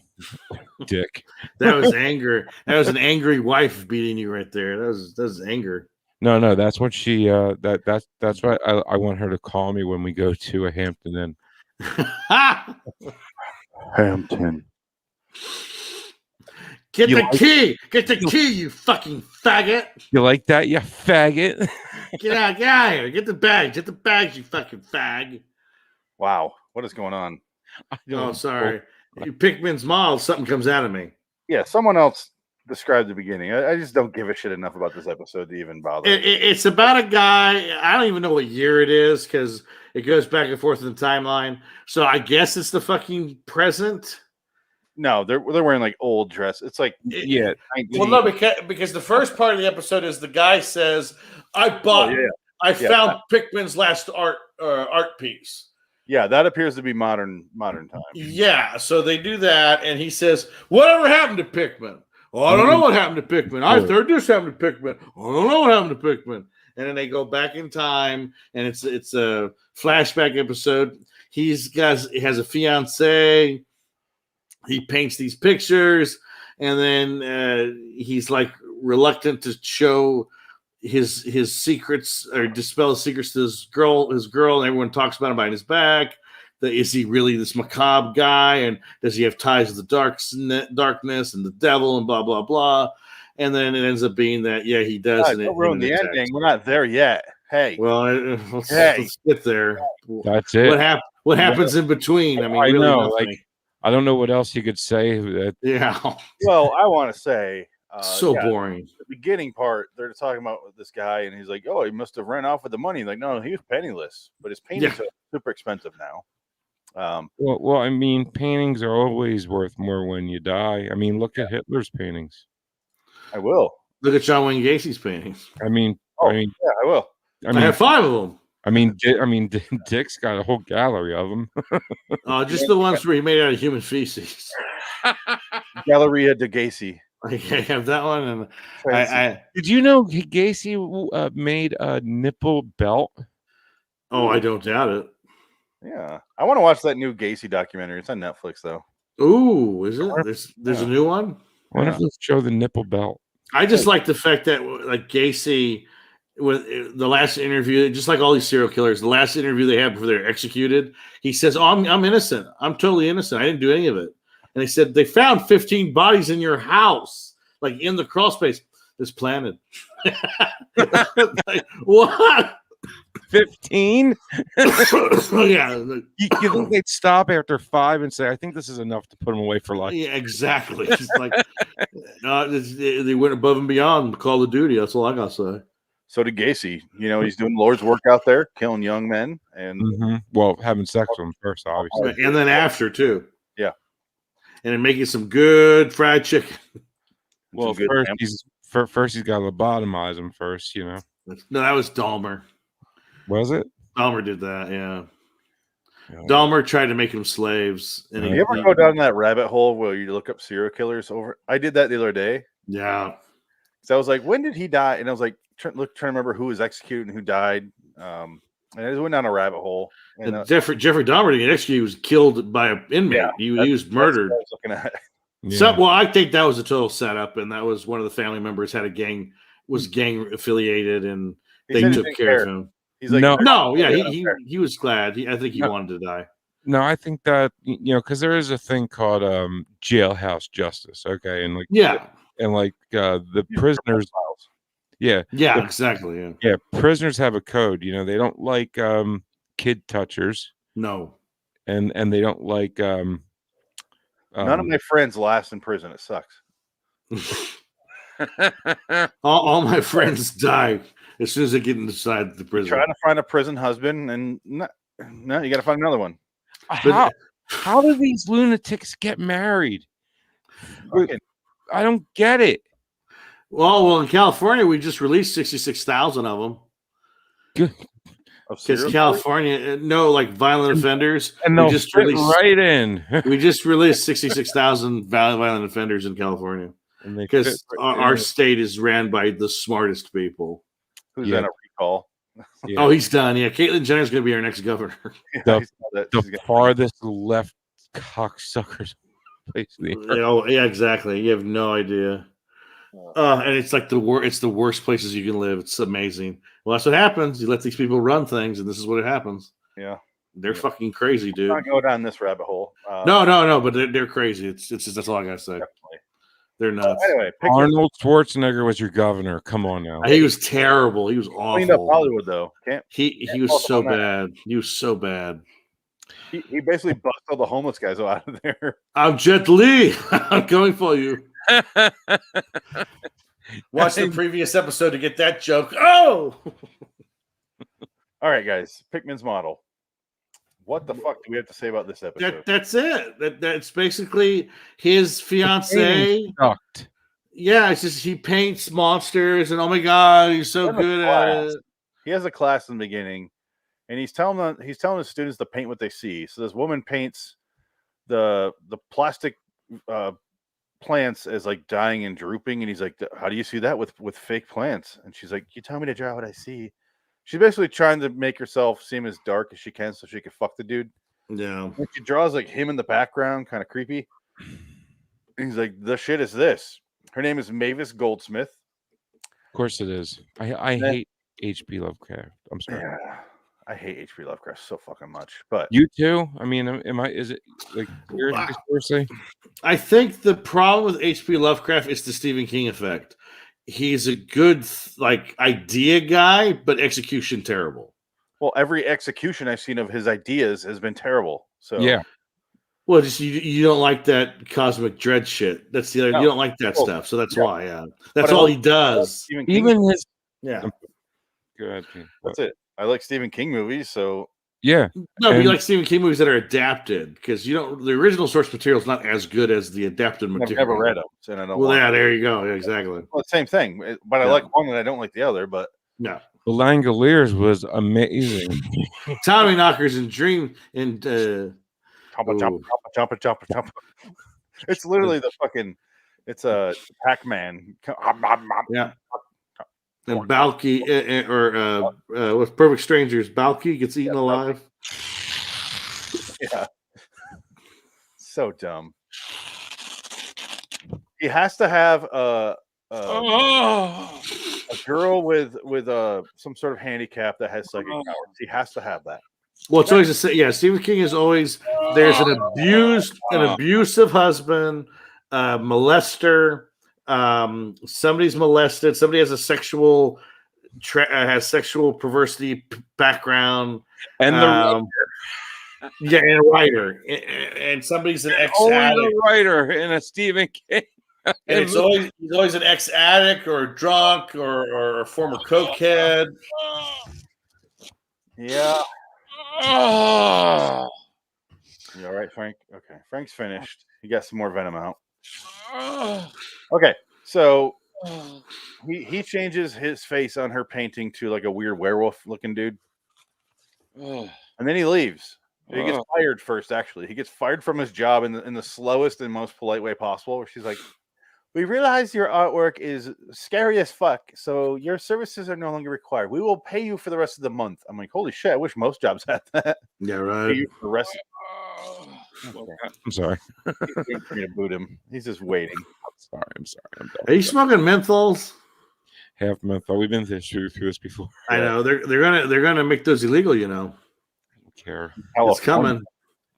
Dick. That was anger. That was an angry wife beating you right there. That was anger. No, that's what she that's what I want her to call me when we go to a Hampton Inn. Hampton. Get the key, you fucking faggot. You like that, you faggot? Get out of here. Get the bags, you fucking fag. Wow. What is going on? Oh, sorry. You Pickman's Model, something comes out of me. Yeah, someone else described the beginning. I just don't give a shit enough about this episode to even bother. It's about a guy. I don't even know what year it is because it goes back and forth in the timeline. So I guess it's the fucking present. No, they're wearing like old dress. It's like Well, no, because the first part of the episode is the guy says, "I bought I found Pickman's last art piece. Yeah, that appears to be modern time. Yeah, so they do that, and he says, "Whatever happened to Pickman? Oh, I don't know what happened to Pickman. I heard this happened to Pickman. I don't know what happened to Pickman." And then they go back in time, and it's a flashback episode. He has a fiance. He paints these pictures, and then he's like reluctant to show his secrets or dispel his secrets to his girl, and everyone talks about him behind his back. Is he really this macabre guy? And does he have ties to the darkness and the devil and blah, blah, blah. And then it ends up being that, yeah, he does. God, don't ruin the ending. We're not there yet. Hey. Well, let's get there. That's it. What happens in between? I mean, really know. nothing. Like, I don't know what else you could say. Yeah. Well, I want to say. Boring. The beginning part, they're talking about this guy, and he's like, "Oh, he must have ran off with the money." Like, no, he was penniless, but his paintings are super expensive now. Well, I mean, paintings are always worth more when you die. I mean, look at Hitler's paintings. I will. Look at John Wayne Gacy's paintings. I mean, yeah, I will. I have 5 of them. I mean, Dick's got a whole gallery of them. Just the ones where he made out of human feces. Galleria de Gacy. I have that one, and I did you know Gacy made a nipple belt? Oh, I don't doubt it. Yeah, I want to watch that new Gacy documentary. It's on Netflix, though. Ooh, is it? There's a new one. Why don't you show the nipple belt? I just like the fact that like Gacy, with the last interview, just like all these serial killers, the last interview they had before they're executed, he says, "Oh, I'm innocent. I'm totally innocent. I didn't do any of it." And they said they found 15 bodies in your house, like in the crawl space. It's planted. Like, what? 15? Yeah. You think they'd stop after 5 and say, "I think this is enough to put them away for life"? Yeah, exactly. It's like they went above and beyond Call of Duty. That's all I gotta say. So did Gacy. You know, he's doing Lord's work out there, killing young men, and well, having sex with them first, obviously, and then after too. Yeah, and then making some good fried chicken. Well, first he's got to lobotomize him first, you know. No, that was Dahmer. Was it? Dahmer did that, yeah. Dahmer tried to make them slaves. And you ever go down that rabbit hole where you look up serial killers over? I did that the other day. Yeah. So I was like, when did he die? And I was like, trying to remember who was executed and who died. And I just went down a rabbit hole. And, Jeffrey Dahmer didn't get executed. He was killed by an inmate. Yeah, he was murdered. That's what I was looking at. Yeah. So, well, I think that was a total setup, and that was one of the family members had a gang, was gang affiliated, and they took care of him. He's like, he was glad. I think he wanted to die. No, I think that, you know, because there is a thing called jailhouse justice. Okay, and like the prisoners. Exactly. Yeah, prisoners have a code. You know, they don't like kid touchers. No, and they don't like. None of my friends last in prison. It sucks. all my friends die as soon as they get inside the prison. Trying to find a prison husband, and no, you got to find another one. How do these lunatics get married? I don't get it. Well, in California, we just released 66,000 of them. Good. Because California, like violent offenders, and we just released right in. We just released 66,000 violent offenders in California because our state is ran by the smartest people. Who's in a recall? Yeah. Oh, he's done. Yeah, Caitlyn Jenner's going to be our next governor. The farthest left cocksuckers. Yeah, exactly. You have no idea. And it's like it's the worst places you can live. It's amazing. Well, that's what happens. You let these people run things, and this is what happens. Yeah, they're fucking crazy, dude. Not go down this rabbit hole. No, but they're crazy. It's just that's all I gotta say. Definitely. They're nuts. Anyway, Arnold Schwarzenegger was your governor. Come on now. He was terrible. He was awful. Cleaned up Hollywood though. He was so bad. He was so bad. He basically busted all the homeless guys out of there. I'm Jet Li. I'm coming for you. Watch the previous episode to get that joke. Oh! All right, guys. Pickman's model. What the fuck do we have to say about this episode? That's it. That's basically his fiance. Yeah, it's just he paints monsters, and oh my god, he's so good at it. he has a class in the beginning, and he's telling his students to paint what they see. So this woman paints the plastic plants as like dying and drooping, and he's like, how do you see that with fake plants? And she's like, you tell me to draw what I see. She's basically trying to make herself seem as dark as she can so she can fuck the dude. Yeah. And she draws like him in the background, kind of creepy. And he's like, the shit is this. Her name is Mavis Goldsmith. Of course it is. I hate H.P. Lovecraft. I'm sorry. Yeah, I hate H.P. Lovecraft so fucking much. But you too? I mean, is it like weird conspiracy? I think the problem with H.P. Lovecraft is the Stephen King effect. He's a good like idea guy, but execution terrible. Well, every execution I've seen of his ideas has been terrible. So yeah. Well, just you don't like that cosmic dread shit. That's the other. No. You don't like that stuff, so that's why. Yeah, that's all he does. Even his good. That's it. I like Stephen King movies, so yeah. No, but you like Stephen King movies that are adapted because you don't. The original source material is not as good as the adapted material. I've never read them, and I don't. Well, yeah, there you go. Yeah, exactly. Well, same thing, but I like one and I don't like the other. But no. The Langoliers was amazing. Tommy Knockers and Dream and Chompa. It's literally the fucking. It's a Pac-Man. Yeah. And Balky with Perfect Strangers, Balky gets eaten alive. Yeah. So dumb. He has to have a girl with some sort of handicap that has psychic powers. He has to have that. Well, it's always the same. Yeah, Stephen King is always there's an abusive husband, molester. Somebody's molested. Somebody has a sexual perversity background, and the and a writer, and somebody's an ex-addict. Always a writer in a Stephen King. And he's always an ex-addict or a drunk or a former cokehead. Yeah. You all right, Frank? Okay, Frank's finished. He got some more venom out. Okay, so he changes his face on her painting to like a weird werewolf-looking dude, and then he leaves. He gets fired first. Actually, he gets fired from his job in the slowest and most polite way possible. Where she's like, "We realize your artwork is scary as fuck, so your services are no longer required. We will pay you for the rest of the month." I'm like, "Holy shit! I wish most jobs had that." Yeah, right. Pay you for the rest. I'm sorry. He's waiting for me to boot him. He's just waiting. I'm sorry. Are you smoking menthols? Half menthol. We've been through this before. I know they're gonna make those illegal. You know. I don't care. It's coming.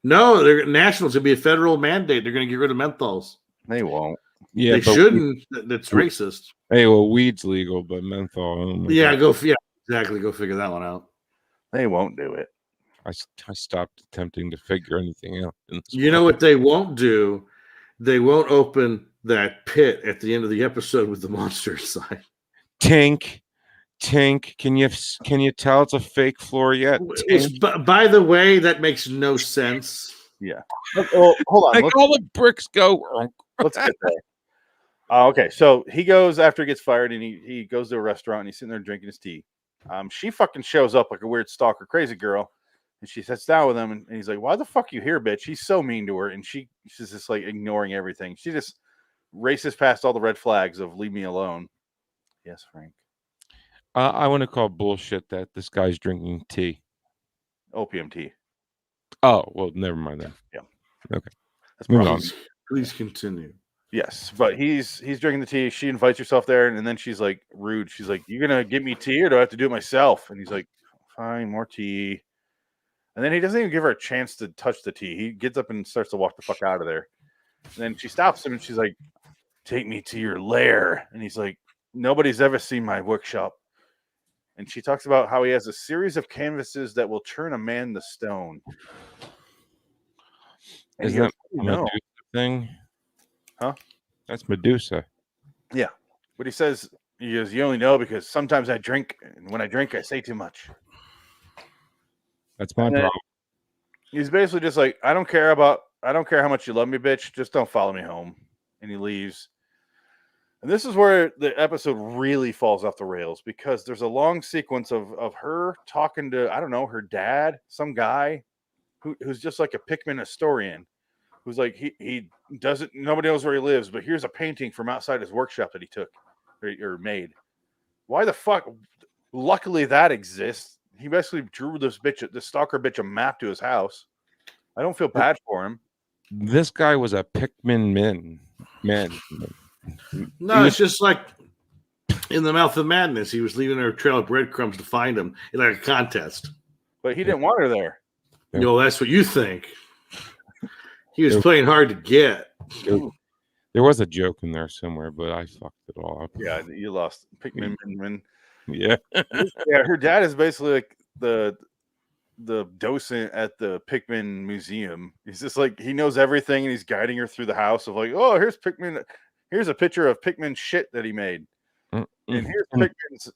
No, they're national. It's gonna be a federal mandate. They're gonna get rid of menthols. They won't. Yeah, they shouldn't. That's racist. Hey, well, weed's legal, but menthol. Yeah, exactly. Go figure that one out. They won't do it. I stopped attempting to figure anything out. You know what they won't do? They won't open that pit at the end of the episode with the monster inside. Tink, can you tell it's a fake floor yet? By the way, that makes no sense. Yeah. Well, hold on. Like all the bricks go. Let's get there. Okay, so he goes after he gets fired, and he goes to a restaurant, and he's sitting there drinking his tea. She fucking shows up like a weird stalker, crazy girl, and she sits down with him, and he's like, "Why the fuck you here, bitch?" He's so mean to her, and she's just like ignoring everything. She just races past all the red flags of "leave me alone." Yes, Frank. I want to call bullshit that this guy's drinking tea. Opium tea. Oh, well, never mind that. Yeah. Okay. That's moving on. Please continue. Yes, but he's drinking the tea. She invites herself there, and then she's like rude. She's like, "You gonna get me tea, or do I have to do it myself?" And he's like, "Fine, more tea." And then he doesn't even give her a chance to touch the tea. He gets up and starts to walk the fuck out of there. And then she stops him, and she's like, "Take me to your lair." And he's like, "Nobody's ever seen my workshop." And she talks about how he has a series of canvases that will turn a man to stone. And is that a Medusa thing? Huh? That's Medusa. Yeah. But he says, you only know because sometimes I drink, and when I drink, I say too much. That's my problem. He's basically just like, I don't care how much you love me, bitch. Just don't follow me home. And he leaves. And this is where the episode really falls off the rails, because there's a long sequence of her talking to, I don't know, her dad, some guy who's just like a Pickman historian, who's like, he doesn't, nobody knows where he lives, but here's a painting from outside his workshop that he took or made. Why the fuck? Luckily that exists. He basically drew this stalker bitch a map to his house. I don't feel bad for him. This guy was a Pickman man. No, it's just like in the Mouth of Madness. He was leaving her a trail of breadcrumbs to find him in like a contest. But he didn't want her there. You know, that's what you think. He was playing hard to get. There was a joke in there somewhere, but I fucked it all up. Yeah, you lost Pickman. Yeah. Yeah, her dad is basically like the docent at the Pickman Museum. He's just like, he knows everything, and he's guiding her through the house of like, oh, here's Pickman. Here's a picture of Pickman's shit that he made. And here's Pickman's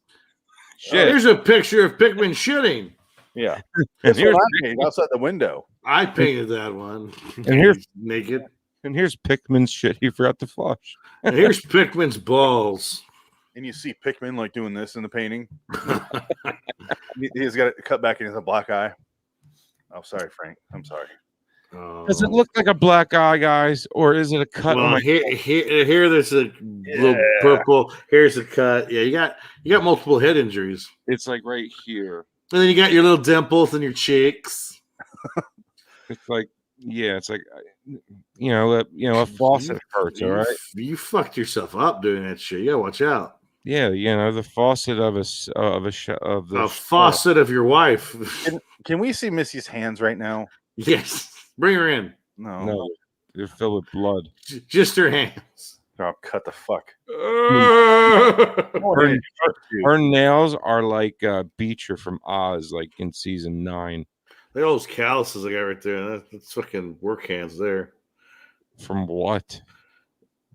shit. Here's a picture of Pickman shitting. Yeah. That's what I made outside the window. I painted that one. And here's naked. And here's Pickman's shit he forgot to flush. And here's Pickman's balls. And you see Pickman like doing this in the painting. He's got it cut back and he has a black eye. Oh, sorry, Frank. I'm sorry. Does it look like a black eye, guys, or is it a cut? Well, here there's a little purple. Here's a cut. Yeah, you got multiple head injuries. It's like right here, and then you got your little dimples in your cheeks. It's like, yeah, it's like, a faucet hurts. All right, you fucked yourself up doing that shit. You gotta watch out. Yeah, the faucet of the faucet of your wife. Can we see Missy's hands right now? Yes. Bring her in. No, they're filled with blood. Just her hands. Oh, cut the fuck. Her nails are like Beecher from Oz, like in season 9. Look at all those calluses I got right there. That's fucking work hands there. From what?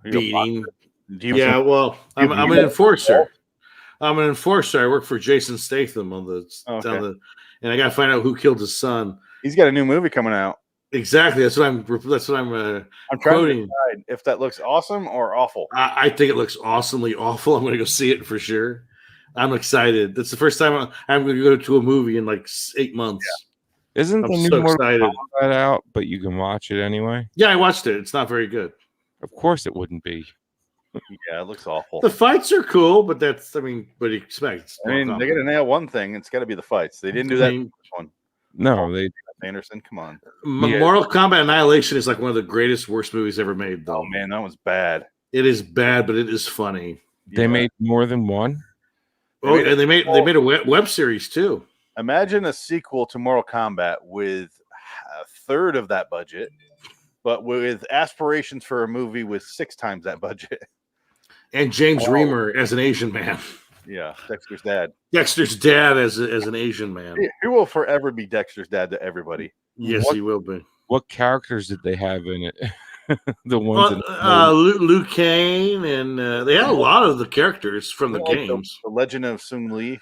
Beating. Yeah, well, I'm an enforcer. I'm an enforcer. I work for Jason Statham on the and I got to find out who killed his son. He's got a new movie coming out. Exactly. That's what I'm I'm trying quoting. to decide if that looks awesome or awful. I think it looks awesomely awful. I'm going to go see it for sure. I'm excited. That's the first time I'm going to go to a movie in like 8 months. Yeah. Isn't the new Mortal Kombat out? But you can watch it anyway. Yeah, I watched it. It's not very good. Of course, it wouldn't be. Yeah, it looks awful. The fights are cool, but what do you expect? They got to nail one thing. It's got to be the fights. They didn't do that in this one. No, they. Anderson, come on. Mortal Kombat Annihilation is like one of the greatest, worst movies ever made, though. Oh, man, that was bad. It is bad, but it is funny. They made more than one? Oh, and they made a web series, too. Imagine a sequel to Mortal Kombat with a third of that budget, but with aspirations for a movie with 6 times that budget. And James Remar as an Asian man. Yeah, Dexter's dad. Dexter's dad as an Asian man. He will forever be Dexter's dad to everybody. Yes, he will be. What characters did they have in it? The ones Liu Kang, and they had a lot of the characters from the games. The Legend of Sun Li.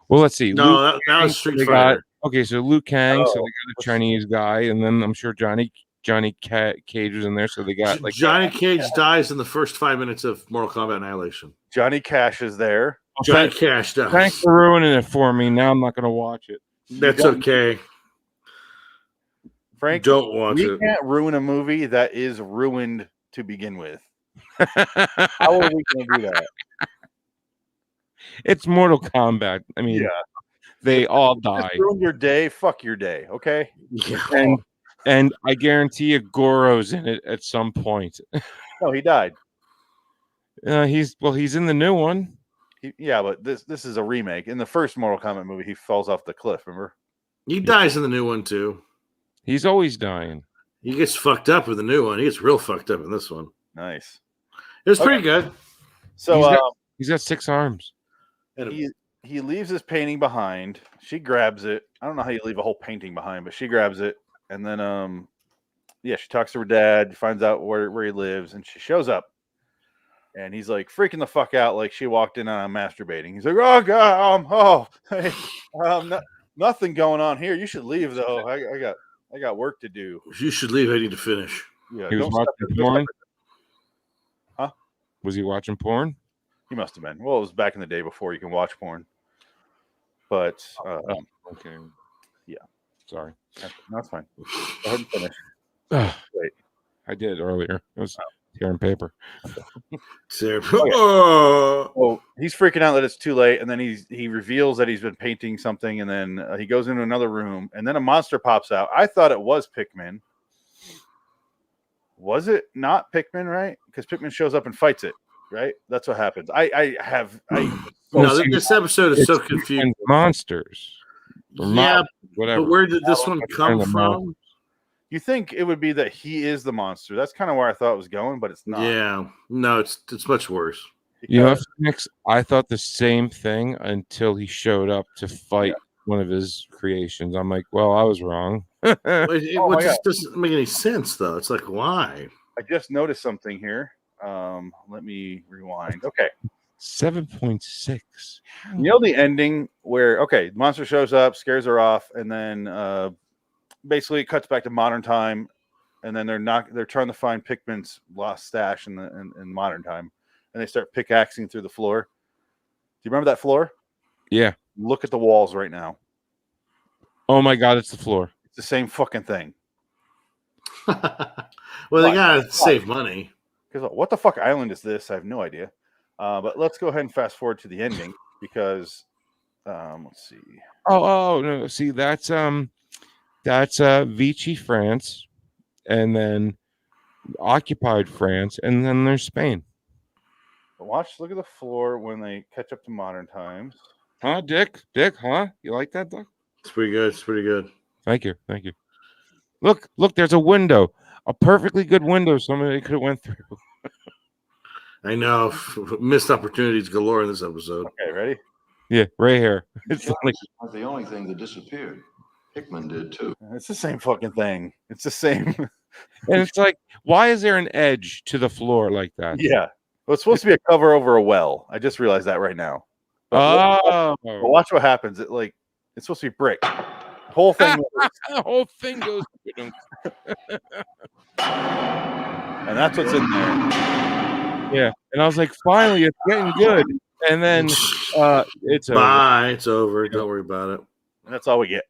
Well, let's see. No, that was Street Fighter. Okay, so Liu Kang, so they got a Chinese guy, and then I'm sure Johnny Cage was in there, so they got like Johnny Cage dies in the first 5 minutes of Mortal Kombat Annihilation. Johnny Cash is there. Johnny Cash dies. Thanks for ruining it for me. Now I'm not going to watch it. That's okay. Frank, don't watch it. We can't ruin a movie that is ruined to begin with. How are we going to do that? It's Mortal Kombat. I mean, they all die. Ruin your day. Fuck your day. Okay. Yeah. And I guarantee you, Goro's in it at some point. No, he died. He's in the new one. But this is a remake. In the first Mortal Kombat movie, he falls off the cliff. Remember? He dies in the new one too. He's always dying. He gets fucked up with the new one. He gets real fucked up in this one. Nice. It was pretty good. So he's got 6 arms. And he leaves his painting behind. She grabs it. I don't know how you leave a whole painting behind, but she grabs it. And then, she talks to her dad, finds out where he lives, and she shows up. And he's like freaking the fuck out, like she walked in on masturbating. He's like, "Oh God, nothing going on here. You should leave though. I got work to do. You should leave. I need to finish." Yeah, he was watching porn. Huh? Was he watching porn? He must have been. Well, it was back in the day before you can watch porn. But okay. Yeah. Sorry. That's fine. Go ahead and finish. Wait. I did earlier. It was tearing paper. Oh, he's freaking out that it's too late, and then he reveals that he's been painting something, and then he goes into another room, and then a monster pops out. I thought it was Pickman. Was it not Pickman, right? Because Pickman shows up and fights it, right? That's what happens. No, this episode is so confusing. Monsters. Yeah, whatever. but where did this one come from? You think it would be that he is the monster? That's kind of where I thought it was going, but it's not. Yeah, no, it's much worse. You know, Phoenix, I thought the same thing until he showed up to fight one of his creations. I'm like, well, I was wrong. It just doesn't make any sense, though. It's like, why? I just noticed something here. Let me rewind. Okay. 7.6. You know the ending where monster shows up, scares her off, and then basically it cuts back to modern time, and then they're trying to find Pickman's lost stash in modern time, and they start pickaxing through the floor. Do you remember that floor? Yeah. Look at the walls right now. Oh my God, it's the floor. It's the same fucking thing. Well, they gotta save money. Because what the fuck island is this? I have no idea. But let's go ahead and fast forward to the ending because let's see. Oh no, see that's Vichy, France, and then occupied France, and then there's Spain. Look at the floor when they catch up to modern times. Huh, Dick? Huh? You like that, Dick? It's pretty good. It's pretty good. Thank you. Look, there's a window. A perfectly good window somebody could have went through. I know. Missed opportunities galore in this episode. Okay, ready? Yeah, right here. It's like the only thing that disappeared. Pickman did too. It's the same fucking thing. It's the same. And it's like, why is there an edge to the floor like that? Yeah. Well, it's supposed to be a cover over a well. I just realized that right now. But watch what happens. It's supposed to be brick. The whole thing. The whole thing goes. And that's what's in there. Yeah. And I was like, finally, it's getting good. And then it's Bye. over. It's over. Don't worry about it. And that's all we get.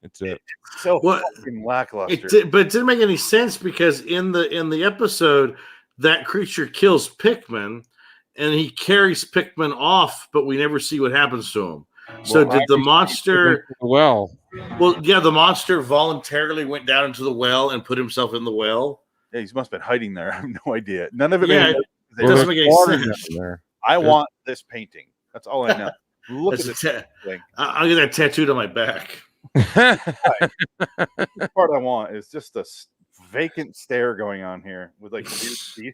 It's it. It's so fucking lackluster. But it didn't make any sense because in the episode, that creature kills Pickman, and he carries Pickman off, but we never see what happens to him. So did the monster? Well, yeah, the monster voluntarily went down into the well and put himself in the well. Yeah, he must have been hiding there. I have no idea. None of it. Yeah, it doesn't make any sense. I want this painting. That's all I know. Look at this thing. I'll get that tattooed on my back. The part I want is just a vacant stare going on here with like weird teeth.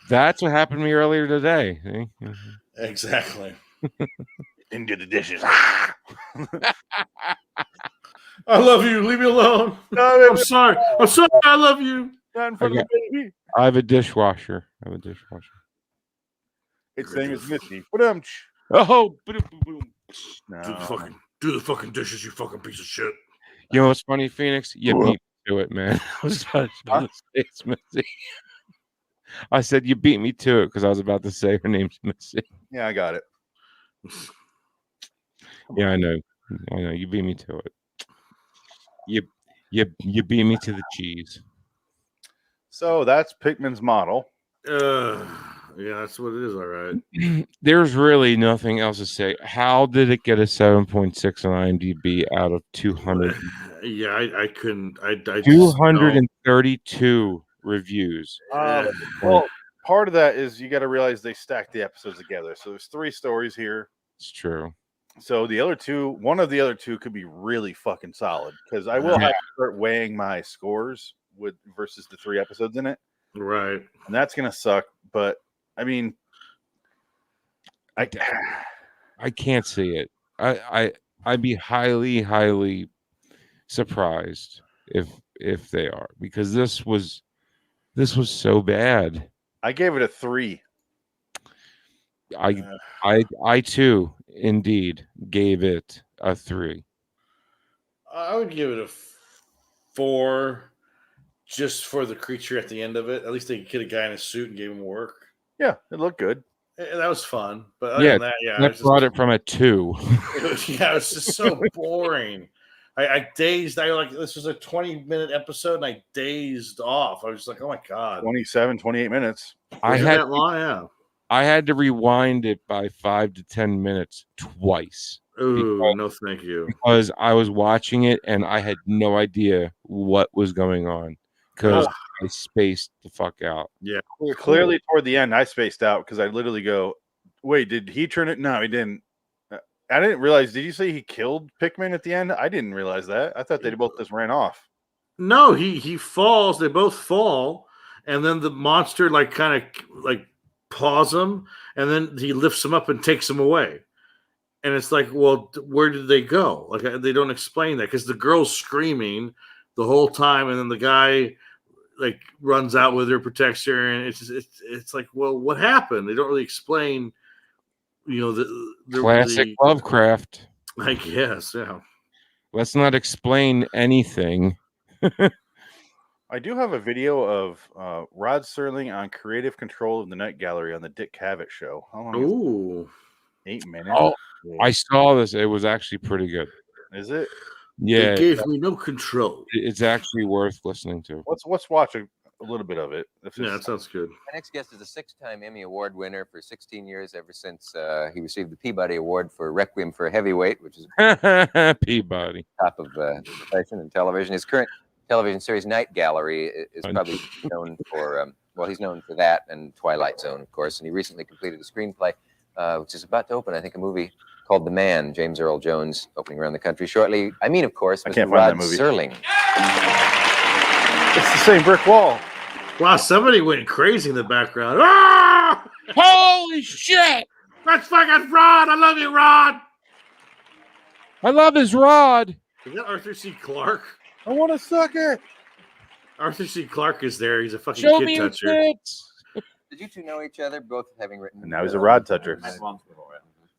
That's what happened to me earlier today. See? Exactly. Into the dishes. I love you. Leave me alone. I'm sorry. I love you. Not in front of the baby. I have a dishwasher. Its name is Missy. Oh, no. Do the fucking dishes, you fucking piece of shit. You know what's funny, Phoenix? You beat me to it, man. I was about to say it's Missy. I said you beat me to it because I was about to say her name's Missy. Yeah, I got it. Yeah, I know. You beat me to it. You beat me to the cheese. So that's Pickman's model. Yeah, that's what it is. All right. There's really nothing else to say. How did it get a 7.6 on IMDb out of 200? Yeah, I couldn't. I 232 reviews. Well, part of that is you got to realize they stacked the episodes together. So there's 3 stories here. It's true. So one of the other two could be really fucking solid because I will have to start weighing my scores versus the 3 episodes in it. Right. And that's going to suck. But I mean, I can't see it. I'd be highly, highly surprised if they are, because this was so bad. I gave it a 3. I too indeed gave it a 3. I would give it a 4 just for the creature at the end of it. At least they could get a guy in a suit and gave him work. Yeah, it looked good. That was fun, but other Yeah, than that, yeah, that brought it from a 2. it was just so boring. I dazed. I like this was a 20-minute episode, and I dazed off. I was just like, oh my god, 27, 28 minutes. I Was it had that long? Yeah. I had to rewind it by 5 to 10 minutes twice. Ooh, no, thank you. Because I was watching it and I had no idea what was going on because I spaced the fuck out. Yeah, Clearly toward the end, I spaced out because I literally go, "Wait, did he turn it? No, he didn't." I didn't realize. Did you say he killed Pickman at the end? I didn't realize that. I thought they both just ran off. No, he falls. They both fall, and then the monster like kind of like paws him, and then he lifts him up and takes him away. And it's like, well, where did they go? Like they don't explain that because the girl's screaming the whole time, and then the guy like runs out with her, protects her, and it's like, well, what happened? They don't really explain. You know, the Classic Lovecraft. I guess, yeah. Let's not explain anything. I do have a video of Rod Serling on creative control of the Night Gallery on the Dick Cavett show. How long? Ooh, 8 minutes. Oh, I saw this. It was actually pretty good. Is it? Yeah, it gave me no control. It's actually worth listening to. Let's watch a little bit of it. Yeah, that sounds good. My next guest is a 6-time Emmy Award winner for 16 years, ever since he received the Peabody Award for Requiem for a Heavyweight, which is Peabody top of the profession in television. His current television series, Night Gallery, is probably known for, he's known for that and Twilight Zone, of course. And he recently completed a screenplay, which is about to open, I think, a movie called The Man, James Earl Jones, opening around the country shortly. I mean, of course, Mr. Rod Serling. It's the same brick wall. Wow, somebody went crazy in the background. Ah! Holy shit! That's fucking Rod. I love you, Rod. I love his rod. Is that Arthur C. Clarke? I want to suck it. Arthur C. Clarke is there. He's a fucking Show kid me your toucher. tits. Did you two know each other, both having written? And now he's a rod toucher.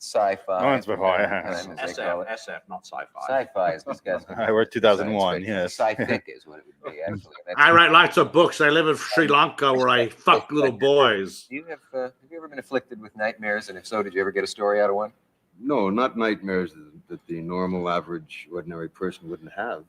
Sci-fi. Once before, yeah. SF, not sci-fi. Sci-fi is this guy's. I worked 2001. Yes. Sci-fic is what it would be. Actually, I write lots of books. I live in Sri Lanka where I fuck little boys. Do you have you ever been afflicted with nightmares? And if so, did you ever get a story out of one? No, not nightmares that the normal, average, ordinary person wouldn't have.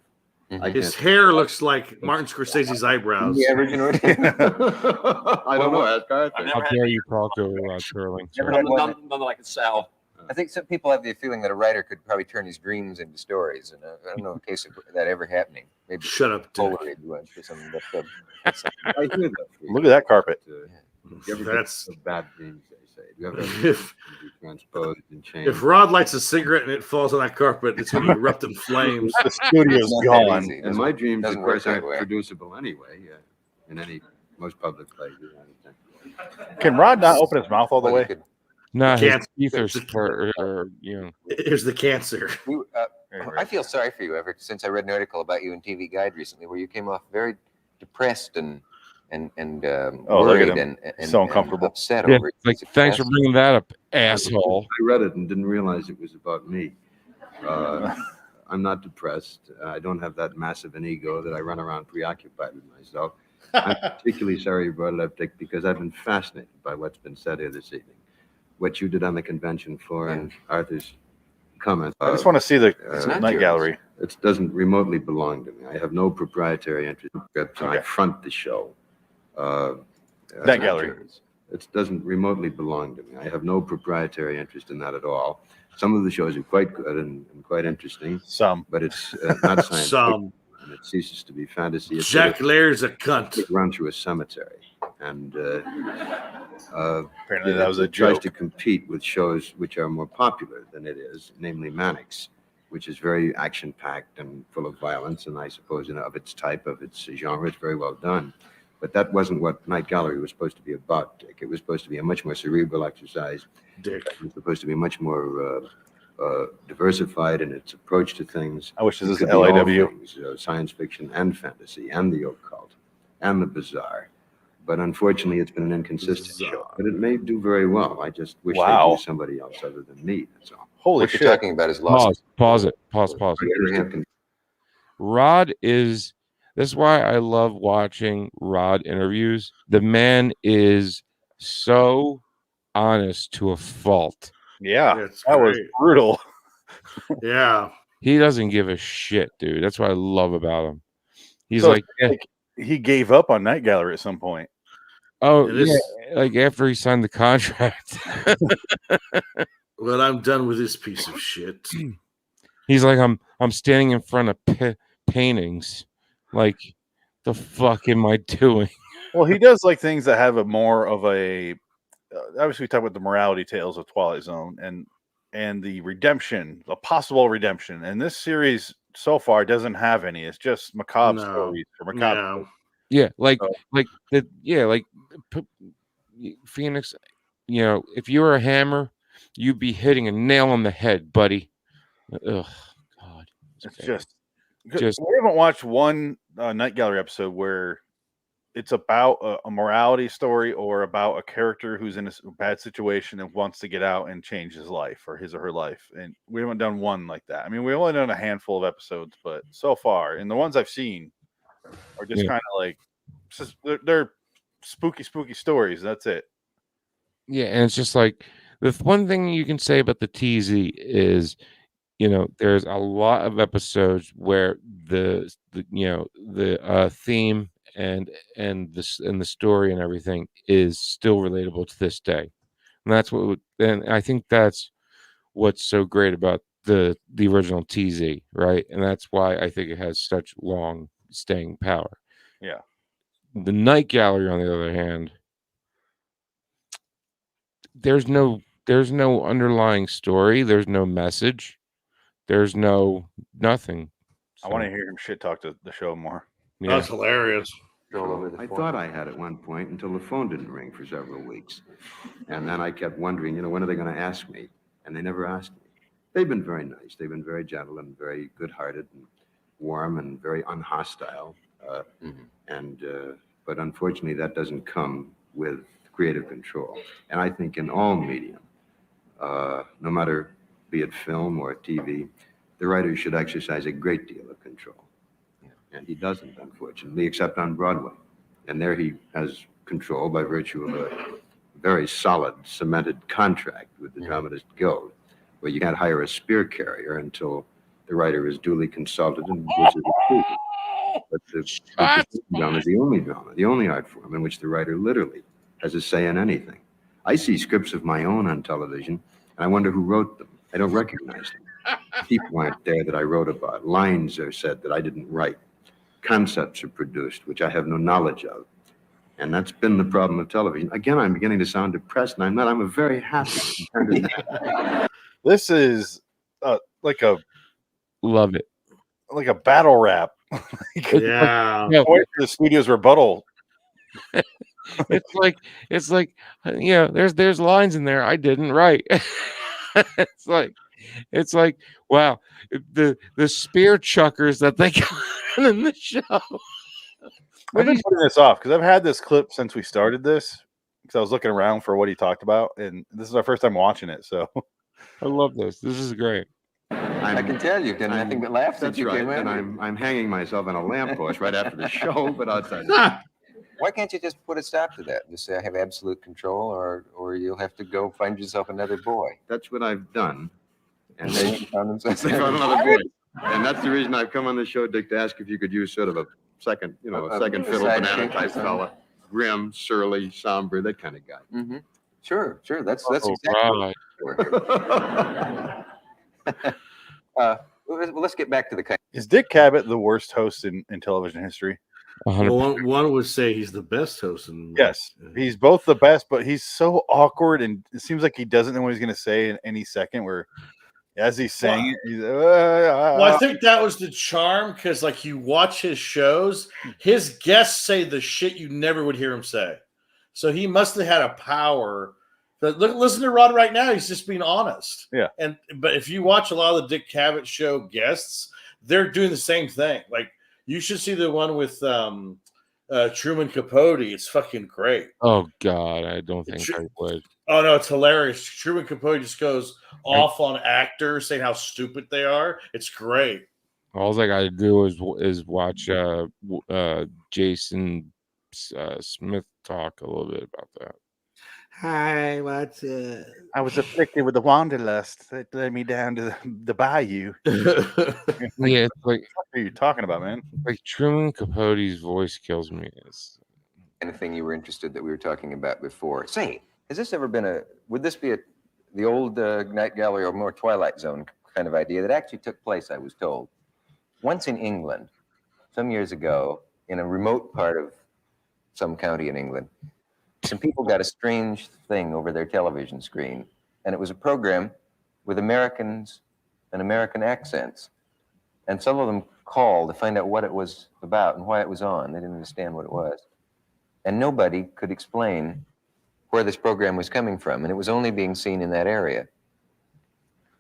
His hair looks like Martin Scorsese's eyebrows. Yeah, original. I don't know. Ask Arthur. How dare you talk to Rod Serling? None that I can sell. I think some people have the feeling that a writer could probably turn his dreams into stories, and I don't know a case of that ever happening. Maybe shut up, Dick. Polaroid once or something. I hear that. Look at that carpet. That's bad dreams, they say. You have to be transposed and changed. If Rod lights a cigarette and it falls on that carpet, it's going to erupt in flames. The studio's gone. And my dreams, of course, that aren't way. producible anyway. In any most public place. Can Rod not open his mouth all the way? No, his Can't. teeth are you know. Here's the cancer. I feel sorry for you, ever since I read an article about you in TV Guide recently, where you came off very depressed and worried and so uncomfortable, upset Yeah, over it. like, thanks for bringing that up, asshole. I read it and didn't realize it was about me. I'm not depressed. I don't have that massive an ego that I run around preoccupied with myself. I'm particularly sorry you brought it up, Dick, because I've been fascinated by what's been said here this evening. What you did on the convention floor and Arthur's comment. I just want to see the Night Gallery. It doesn't remotely belong to me. I have no proprietary interest in scripts. I front the show. Night Gallery. It doesn't remotely belong to me. I have no proprietary interest in that at all. Some of the shows are quite good and quite interesting. Some. But it's not science Some. fiction, and it ceases to be fantasy. It's Jack Lair's a cunt. Run through a cemetery. And apparently that was a it tries joke. to compete with shows which are more popular than it is, namely Mannix, which is very action-packed and full of violence, and I suppose of its type, of its genre, it's very well done. But that wasn't what Night Gallery was supposed to be about, Dick. It was supposed to be a much more cerebral exercise. Dick. It was supposed to be much more diversified in its approach to things. I wish this It was could be all LIW. things, science fiction and fantasy and the occult and the bizarre. But unfortunately, it's been an inconsistent show. But it may do very well. I just wish Wow. they'd use somebody else other than me. That's all. Holy What shit. you're talking about is lost. Pause it. Pause. Rod is. That's why I love watching Rod interviews. The man is so honest to a fault. Yeah, That's that was great. brutal. Yeah. He doesn't give a shit, dude. That's what I love about him. He's So like, it's like he gave up on Night Gallery at some point. oh It yeah, is- like after he signed the contract. Well, I'm done with this piece of shit. He's like, I'm standing in front of paintings. Like, the fuck am I doing? Well, he does like things that have a more of a. Obviously, we talk about the morality tales of Twilight Zone and the redemption, a possible redemption. And this series so far doesn't have any. It's just macabre stories or macabre. No. Yeah, like So- Phoenix. You know, if you were a hammer, you'd be hitting a nail on the head, buddy. Ugh, God, It's bad. just Just- we haven't watched one Night Gallery episode where it's about a morality story or about a character who's in a bad situation and wants to get out and change his life or his or her life. And we haven't done one like that. I mean, we've only done a handful of episodes, but so far, and the ones I've seen are just Yeah. kind of like they're spooky stories. That's it. Yeah, and it's just like the one thing you can say about the TZ is, you know, there's a lot of episodes where the theme and the story and everything is still relatable to this day, and that's and I think that's what's so great about the original TZ, right? And that's why I think it has such long staying power. Yeah. The Night Gallery, on the other hand, there's no underlying story, there's no message, there's nothing. I want to hear him shit talk to the show more. Yeah. That's hilarious. I thought I had at one point until the phone didn't ring for several weeks. And then I kept wondering, when are they going to ask me? And they never asked me. They've been very nice. They've been very gentle and very good-hearted and warm and very unhostile. But unfortunately, that doesn't come with creative control. And I think in all medium, no matter be it film or TV, the writer should exercise a great deal of control. And he doesn't, unfortunately, except on Broadway. And there he has control by virtue of a very solid, cemented contract with the Dramatist Guild, where you can't hire a spear carrier until the writer is duly consulted and gives his approval. But the drama is the only drama, the only art form in which the writer literally has a say in anything. I see scripts of my own on television, and I wonder who wrote them. I don't recognize them. People aren't there that I wrote about. Lines are said that I didn't write. Concepts are produced, which I have no knowledge of. And that's been the problem of television. Again, I'm beginning to sound depressed, and I'm not. I'm a very happy, contented man. This is like a Love it. like a battle rap. Yeah. The studio's rebuttal. It's like there's lines in there I didn't write. it's like wow, the spear chuckers that they got in the show. I've been putting this off because I've had this clip since we started this because I was looking around for what he talked about, and this is our first time watching it. So I love this. This is great. I can tell you've done nothing but laugh since That's you right. came in. And I'm hanging myself on a lamppost right after the show, but outside. Why can't you just put a stop to that? Just say I have absolute control, or you'll have to go find yourself another boy. That's what I've done. And They they found themselves found another boy. And that's the reason I've come on the show, Dick, to ask if you could use sort of a second, a second fiddle banana type fella. Grim, surly, somber, that kind of guy. Mm-hmm. Sure. That's Right. exactly. Well, let's get back to the. is Dick Cabot the worst host in television history? Well, one would say he's the best host. Yes, he's both the best, but he's so awkward, and it seems like he doesn't know what he's going to say in any second. Where as he's saying it, he's, well, I think that was the charm because, like, you watch his shows, his guests say the shit you never would hear him say. So he must have had a power. But listen to Rod right now; he's just being honest. Yeah. But if you watch a lot of the Dick Cabot show guests, they're doing the same thing. Like, you should see the one with Truman Capote. It's fucking great. Oh God, I don't think I would. Oh no, it's hilarious. Truman Capote just goes off on actors saying how stupid they are. It's great. All I got to do is watch Jason Smith talk a little bit about that. Hi, what's it? I was afflicted with the wanderlust that led me down to the bayou. Yeah, it's like What are you talking about, man? like Truman Capote's voice kills me. Anything you were interested that we were talking about before? Say, has this ever been would this be the old night gallery or more Twilight Zone kind of idea that actually took place, I was told, once in England, some years ago, in a remote part of some county in England, some people got a strange thing over their television screen, and it was a program with Americans and American accents. And some of them called to find out what it was about and why it was on. They didn't understand what it was. And nobody could explain where this program was coming from, and it was only being seen in that area.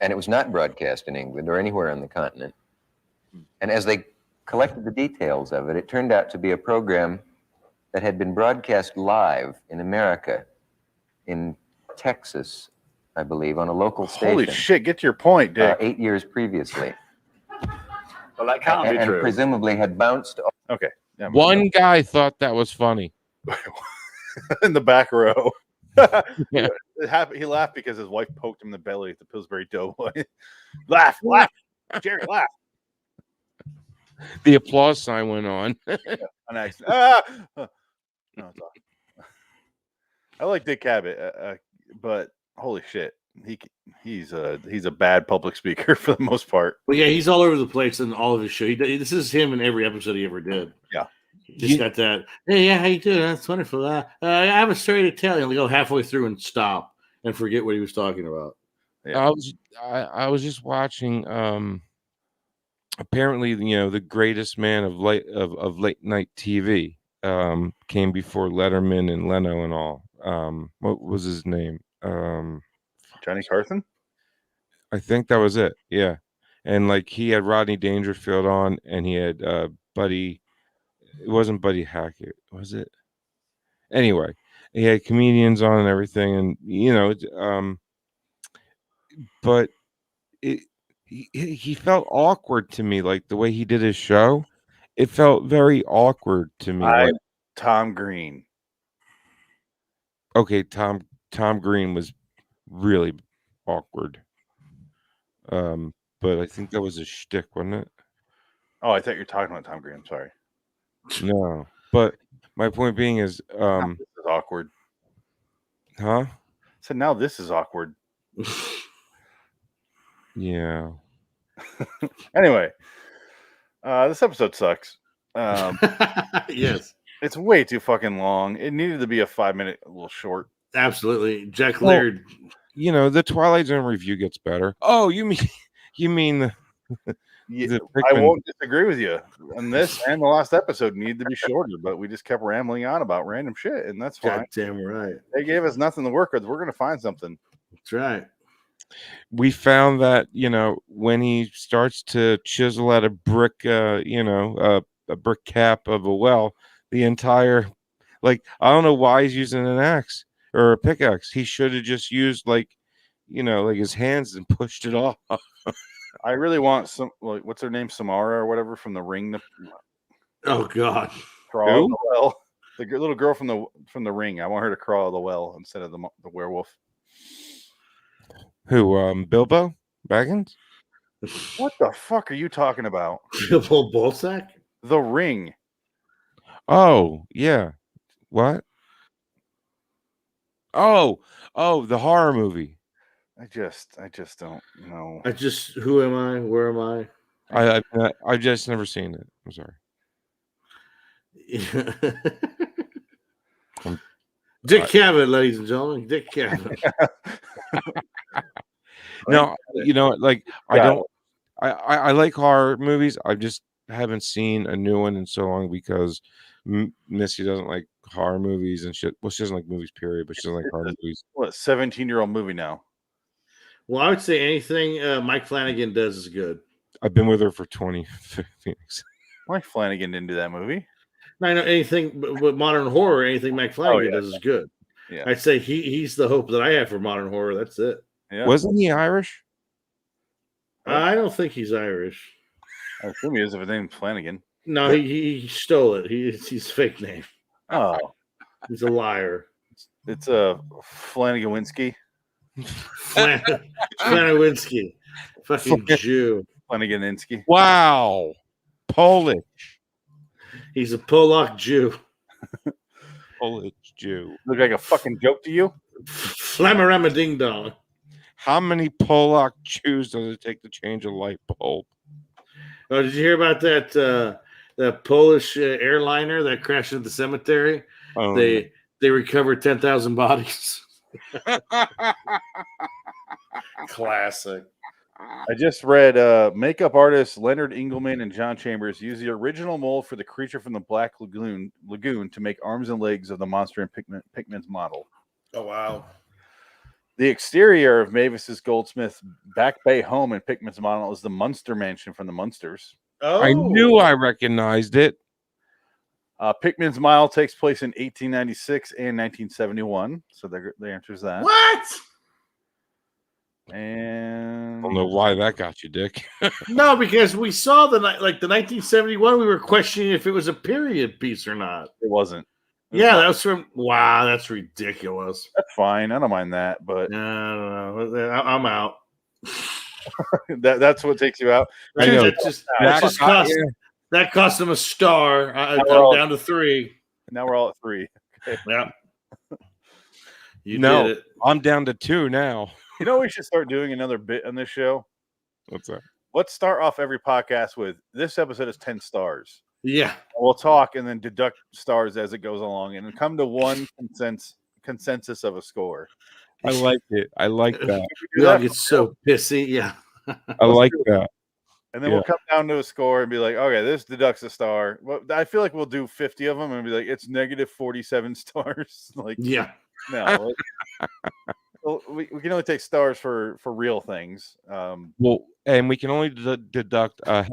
And it was not broadcast in England or anywhere on the continent. And as they collected the details of it, it turned out to be a program that had been broadcast live in America, in Texas, I believe, on a local station. Holy shit, get to your point, Dick. 8 years previously. Well, that can't be And true. presumably had bounced. Okay. Yeah, One guy thought that was funny. in the back row. Yeah. He laughed because his wife poked him in the belly at the Pillsbury Doughboy. Laugh, Jerry, laugh. The applause sign went on. An accident. No, it's off. I like Dick Cavett, but holy shit, he's a bad public speaker for the most part. Well, yeah, he's all over the place in all of his show. This is him in every episode he ever did. Yeah. Just got that. Hey, yeah, how you doing? That's wonderful. I have a story to tell you. And they go halfway through and stop and forget what he was talking about. Yeah. I was just watching. Apparently, the greatest man of late night TV came before Letterman and Leno and all. What was his name? Johnny Carson. I think that was it. Yeah, and like he had Rodney Dangerfield on, and he had Buddy. It wasn't Buddy Hackett, was it? Anyway, he had comedians on and everything, and but he felt awkward to me, like the way he did his show. It felt very awkward to me. Tom Green. Okay, Tom Green was really awkward. But I think that was a shtick, wasn't it? Oh, I thought you were talking about Tom Green. I'm sorry. No, but my point being is, this is awkward. Huh? So now this is awkward. Yeah. Anyway, this episode sucks. Yes. It's way too fucking long. It needed to be a 5-minute, a little short. Absolutely. Jack Laird. The Twilight Zone review gets better. Oh, you mean the I won't disagree with you. And this and the last episode needed to be shorter, but we just kept rambling on about random shit, and that's fine. Goddamn right. They gave us nothing to work with. We're going to find something. That's right. We found that, when he starts to chisel at a brick, a brick cap of a well, the entire, I don't know why he's using an axe or a pickaxe. He should have just used his hands and pushed it off. I really want some, what's her name? Samara or whatever from The Ring. Oh God. Crawl the well. The little girl from the Ring. I want her to crawl the well instead of the werewolf. Who? Bilbo Baggins? What the fuck are you talking about? Bilbo Bolsack? The Ring. Oh, yeah. What? Oh, the horror movie. I just don't know. Who am I? Where am I? I've just never seen it. I'm sorry. Dick Cavett, ladies and gentlemen. Dick Cavett. No, I like horror movies. I just haven't seen a new one in so long because Missy doesn't like horror movies and shit. Well, she doesn't like movies, period, but she doesn't like horror movies. What, 17-year-old movie now? Well, I would say anything Mike Flanagan does is good. I've been with her for 20 years. Mike Flanagan didn't do that movie. No, I know anything but modern horror, anything Mike Flanagan does is good. Yeah. I'd say he's the hope that I have for modern horror. That's it. Yeah. Wasn't he Irish? I don't think he's Irish. I assume he is if his name's Flanagan. No, he stole it. He's fake name. Oh. He's a liar. It's a Flanaganwinsky. Flanaganwinsky. Fucking Jew. Flanaganinsky. Wow. Polish. He's a Polak Jew. Polish Jew. Look like a fucking joke to you? Flamarama ding dong. How many Polak Jews does it take to change a light bulb? Oh, did you hear about that Polish airliner that crashed into the cemetery? Oh, they recovered 10,000 bodies. Classic. I just read makeup artists Leonard Engelman and John Chambers used the original mold for the creature from the Black Lagoon to make arms and legs of the monster in Pickman's model. Oh, wow. The exterior of Mavis's Goldsmith Back Bay home in Pickman's model is the Munster Mansion from the Munsters. Oh, I knew I recognized it. Pickman's model takes place in 1896 and 1971. So the answer's that. What? And I don't know why that got you, Dick. No, because we saw the 1971. We were questioning if it was a period piece or not. It wasn't. Yeah, that was from. Wow, that's ridiculous. That's fine. I don't mind that, but I don't know. I'm out. that's what takes you out. I know. That cost him a star. I'm down to 3. Now we're all at 3. Okay. Yeah. Did it. I'm down to 2 now. You know, we should start doing another bit on this show. What's that? Let's start off every podcast with this episode is 10 stars. Yeah. We'll talk and then deduct stars as it goes along and come to one consensus of a score. I like it. I like that. Doug gets so pissy. Yeah. I like that. And then we'll come down to a score and be like, okay, this deducts a star. Well, I feel like we'll do 50 of them and be like, it's negative 47 stars. Like, yeah. No. we can only take stars for real things. Well, and we can only deduct a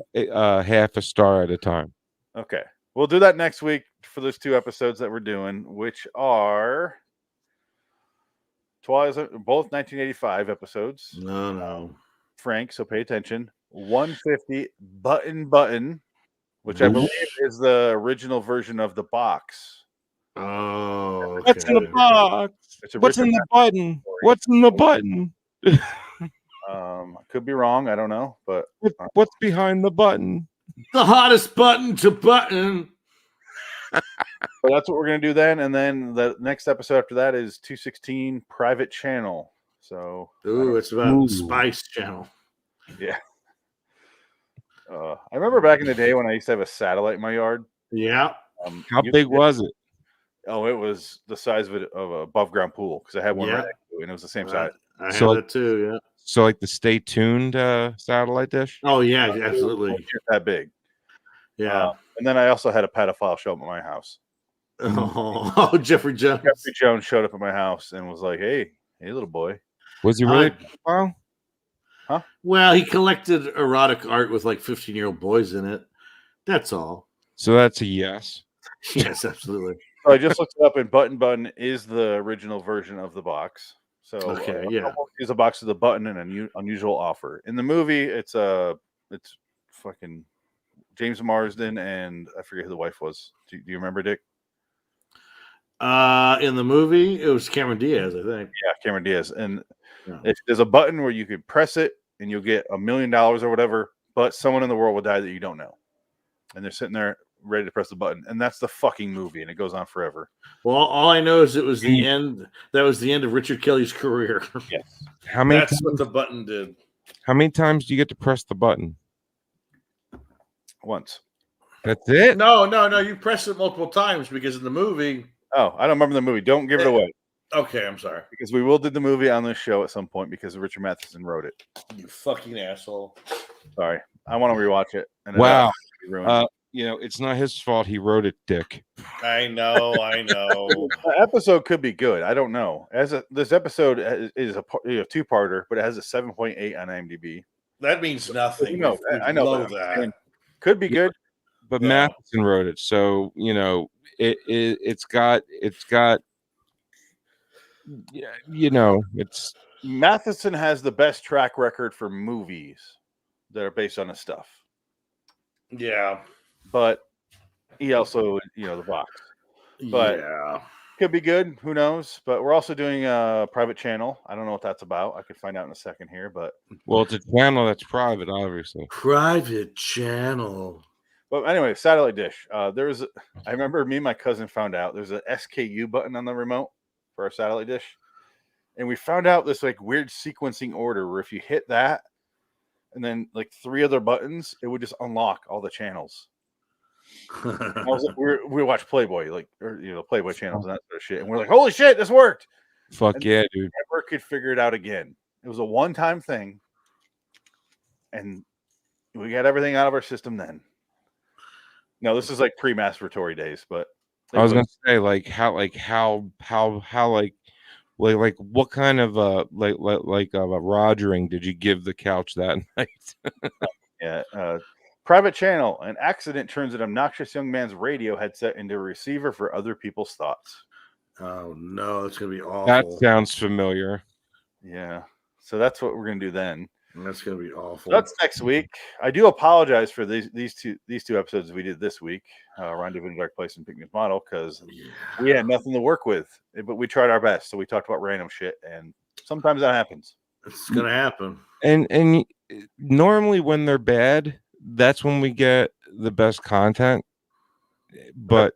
half a star at a time. Okay. We'll do that next week for those 2 episodes that we're doing, which are both 1985 episodes. No. Frank, so pay attention. 150 Button, which I believe is the original version of the box. Oh, okay. What's in the box? What's in the button? What's in the button? Could be wrong. I don't know, but what's behind the button? The hottest button to button. So that's what we're gonna do then, and then the next episode after that is 216 Private Channel. So it's about Spice Channel. Yeah. I remember back in the day when I used to have a satellite in my yard. Yeah. How big was it? Oh, it was the size of an above ground pool because I had one right next to it, and it was the same size. I had that too. Yeah. So like the Stay Tuned satellite dish? Oh yeah, absolutely. That big. Yeah. And then I also had a pedophile show up at my house. Oh, Jeffrey Jones. Jeffrey Jones showed up at my house and was like, "Hey, little boy." Was he really a pedophile? Huh? Well, he collected erotic art with like 15-year-old boys in it. That's all. So that's a yes. Yes, absolutely. So I just looked it up, and Button is the original version of the box. So okay, yeah, is a box of the Button and an unusual offer. In the movie, it's fucking James Marsden and I forget who the wife was. Do you remember, Dick? In the movie, it was Cameron Diaz, I think. Yeah, Cameron Diaz. And there's a button where you could press it and you'll get $1 million or whatever, but someone in the world will die that you don't know. And they're sitting there ready to press the button. And that's the fucking movie, and it goes on forever. Well, all I know is it was the end. That was the end of Richard Kelly's career. Yes. That's what the button did. How many times do you get to press the button? Once. That's it? No. You press it multiple times because in the movie. Oh, I don't remember the movie. Don't give it away. Okay, I'm sorry. Because we will do the movie on this show at some point because Richard Matheson wrote it. You fucking asshole. Sorry. I want to rewatch it. And wow. It's not his fault he wrote it, Dick. I know. The episode could be good. I don't know. This episode is a 2-parter, but it has a 7.8 on IMDb. That means nothing. I know that. Could be good. But Matheson wrote it, so it's got it's Matheson has the best track record for movies that are based on his stuff. Yeah. But he also, the box. But Could be good. Who knows? But we're also doing a private channel. I don't know what that's about. I could find out in a second here. But Well, it's a channel that's private, obviously. Private channel. But anyway, satellite dish. I remember me and my cousin found out there's a SKU button on the remote for our satellite dish. And we found out this like weird sequencing order where if you hit that and then like 3 other buttons, it would just unlock all the channels. We watch Playboy, Playboy channels and that sort of shit. And we're like, holy shit, this worked. Fuck and yeah, dude. Never could figure it out again. It was a one-time thing. And we got everything out of our system then. No, this is like pre-masturbatory days, but I was gonna say how what kind of rogering did you give the couch that night? Yeah, private channel. An accident turns an obnoxious young man's radio headset into a receiver for other people's thoughts. Oh no, it's gonna be awful. That sounds familiar. Yeah, so that's what we're gonna do then. That's gonna be awful. That's next week. I do apologize for these two episodes we did this week, Rendezvous in a Dark Place and Pickman's Model, because we had nothing to work with, but we tried our best. So we talked about random shit, and sometimes that happens. It's gonna happen. And normally when they're bad, that's when we get the best content. But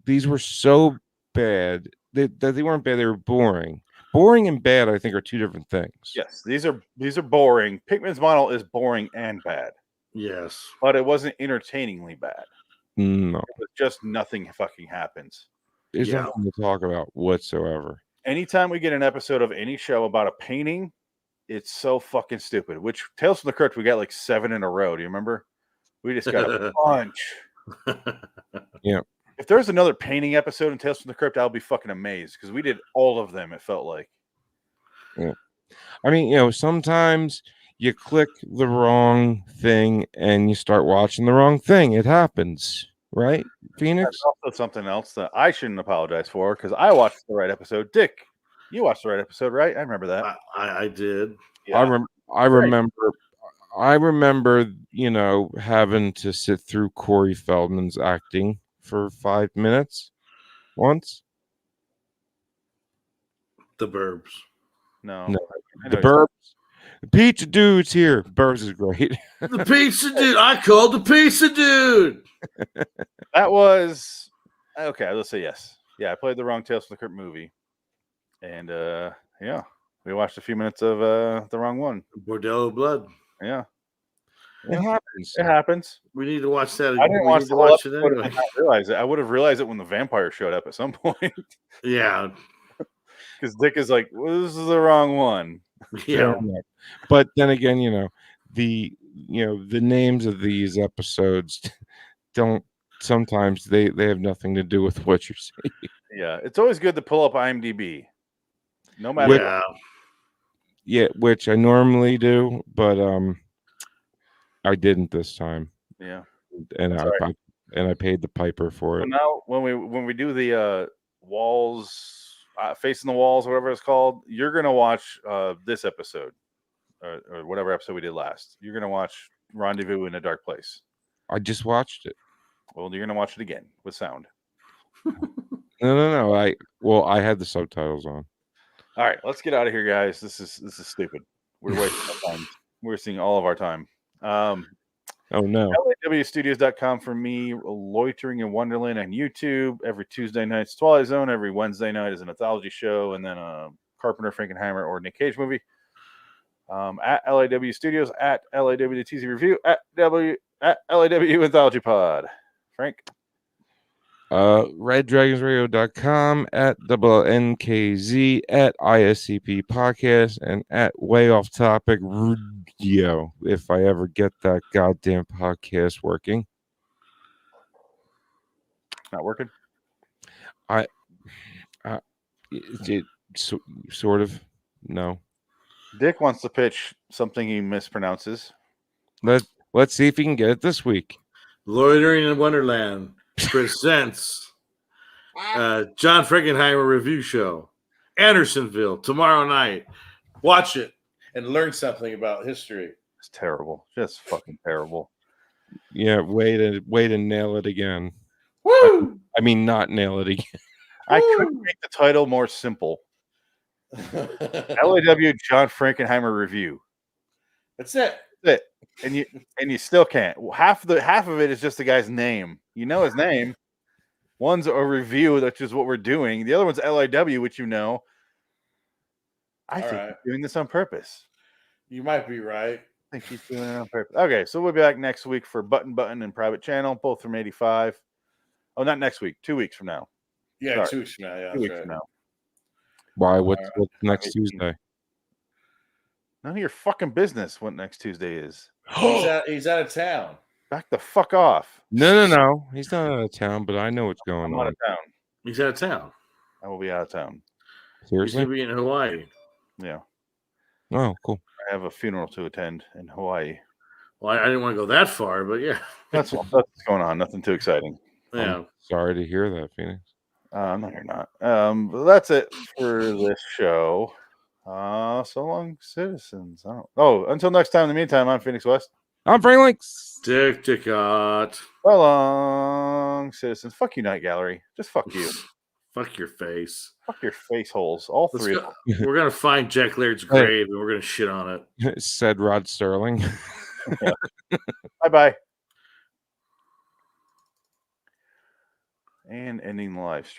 these were so bad that they weren't bad; they were boring. Boring and bad, I think, are two different things. Yes, these are boring. Pickman's Model is boring and bad. Yes, but it wasn't entertainingly bad. No, it was just nothing fucking happens. There's nothing to talk about whatsoever. Anytime we get an episode of any show about a painting, it's so fucking stupid. Which Tales from the Crypt, we got like 7 in a row. Do you remember? We just got a bunch. Yeah. If there's another painting episode in Tales from the Crypt, I'll be fucking amazed because we did all of them. It felt like. Yeah. I mean, sometimes you click the wrong thing and you start watching the wrong thing. It happens, right, Phoenix? That's also something else that I shouldn't apologize for because I watched the right episode. Dick, you watched the right episode, right? I remember that. I did. Yeah. I remember. I remember, having to sit through Corey Feldman's acting for 5 minutes once. The Burbs. No. The Burbs. The Pizza Dude's here. Burbs is great. The Pizza Dude. I called the Pizza Dude. That was okay. Let's say yes. Yeah, I played the wrong Tales from the Crypt movie, and we watched a few minutes of the wrong one. Bordello Blood. Yeah. It happens. It happens. We need to watch that. I didn't watch the whole episode anyway. I realize it. I would have realized it when the vampire showed up at some point. Yeah. Because Dick is like, well, this is the wrong one. Yeah. But then again, the names of these episodes don't sometimes they have nothing to do with what you're saying. Yeah. It's always good to pull up IMDb. No matter which I normally do, but I didn't this time. Yeah. And I paid the piper for it. So now when we do the walls facing the walls, whatever it's called, you're gonna watch this episode or whatever episode we did last. You're gonna watch Rendezvous in a Dark Place. I just watched it. Well, you're gonna watch it again with sound. No. I had the subtitles on. All right, let's get out of here, guys. This is stupid. We're wasting our time. We're wasting all of our time. Oh no. LIWstudios.com for me, Loitering in Wonderland on YouTube. Every Tuesday night's Twilight Zone. Every Wednesday night is an anthology show, and then a Carpenter, Frankenheimer, or Nick Cage movie. At LIW Studios, at LIW The TZ Review, at LIW Anthology Pod. Frank? RedDragonsRadio.com, at NKZ, at ISCP Podcast, and at Way Off Topic Radio, if I ever get that goddamn podcast working. Not working? Sort of. No. Dick wants to pitch something he mispronounces. Let's see if he can get it this week. Loitering in Wonderland presents John Frankenheimer review show, Andersonville, tomorrow night. Watch it and learn something about history. It's terrible. Just fucking terrible. Yeah, way to nail it again. Woo! I mean, not nail it again. I couldn't make the title more simple. LIW John Frankenheimer review. That's it. That's it. And you still can't. Half of it is just the guy's name. You know his name. One's a review, which is what we're doing. The other one's LIW, which you know. I think he's doing this on purpose. You might be right. I think he's doing it on purpose. Okay, so we'll be back next week for Button and Private Channel, both from 85. Oh, not next week. 2 weeks from now. Yeah, Sorry. 2 weeks from now. Yeah, 2 weeks from now. Why? What's next Tuesday? None of your fucking business what next Tuesday is. He's out of town. Back the fuck off. No. He's not out of town, but I know what's going I'm on. out of town. He's out of town. I will be out of town. Seriously? He's going to be in Hawaii. Yeah. Oh, cool. I have a funeral to attend in Hawaii. Well, I didn't want to go that far, but yeah. That's what's going on. Nothing too exciting. Yeah. I'm sorry to hear that, Phoenix. No, you're not. But that's it for this show. So long, citizens. Until next time. In the meantime, I'm Phoenix West. I'm Frank Links. Dick Dicot. So long, citizens. Fuck you, Night Gallery. Just fuck you. Fuck your face. Fuck your face holes. All three of them. We're going to find Jack Laird's grave and we're going to shit on it. Said Rod Sterling. Bye-bye. And ending the live stream.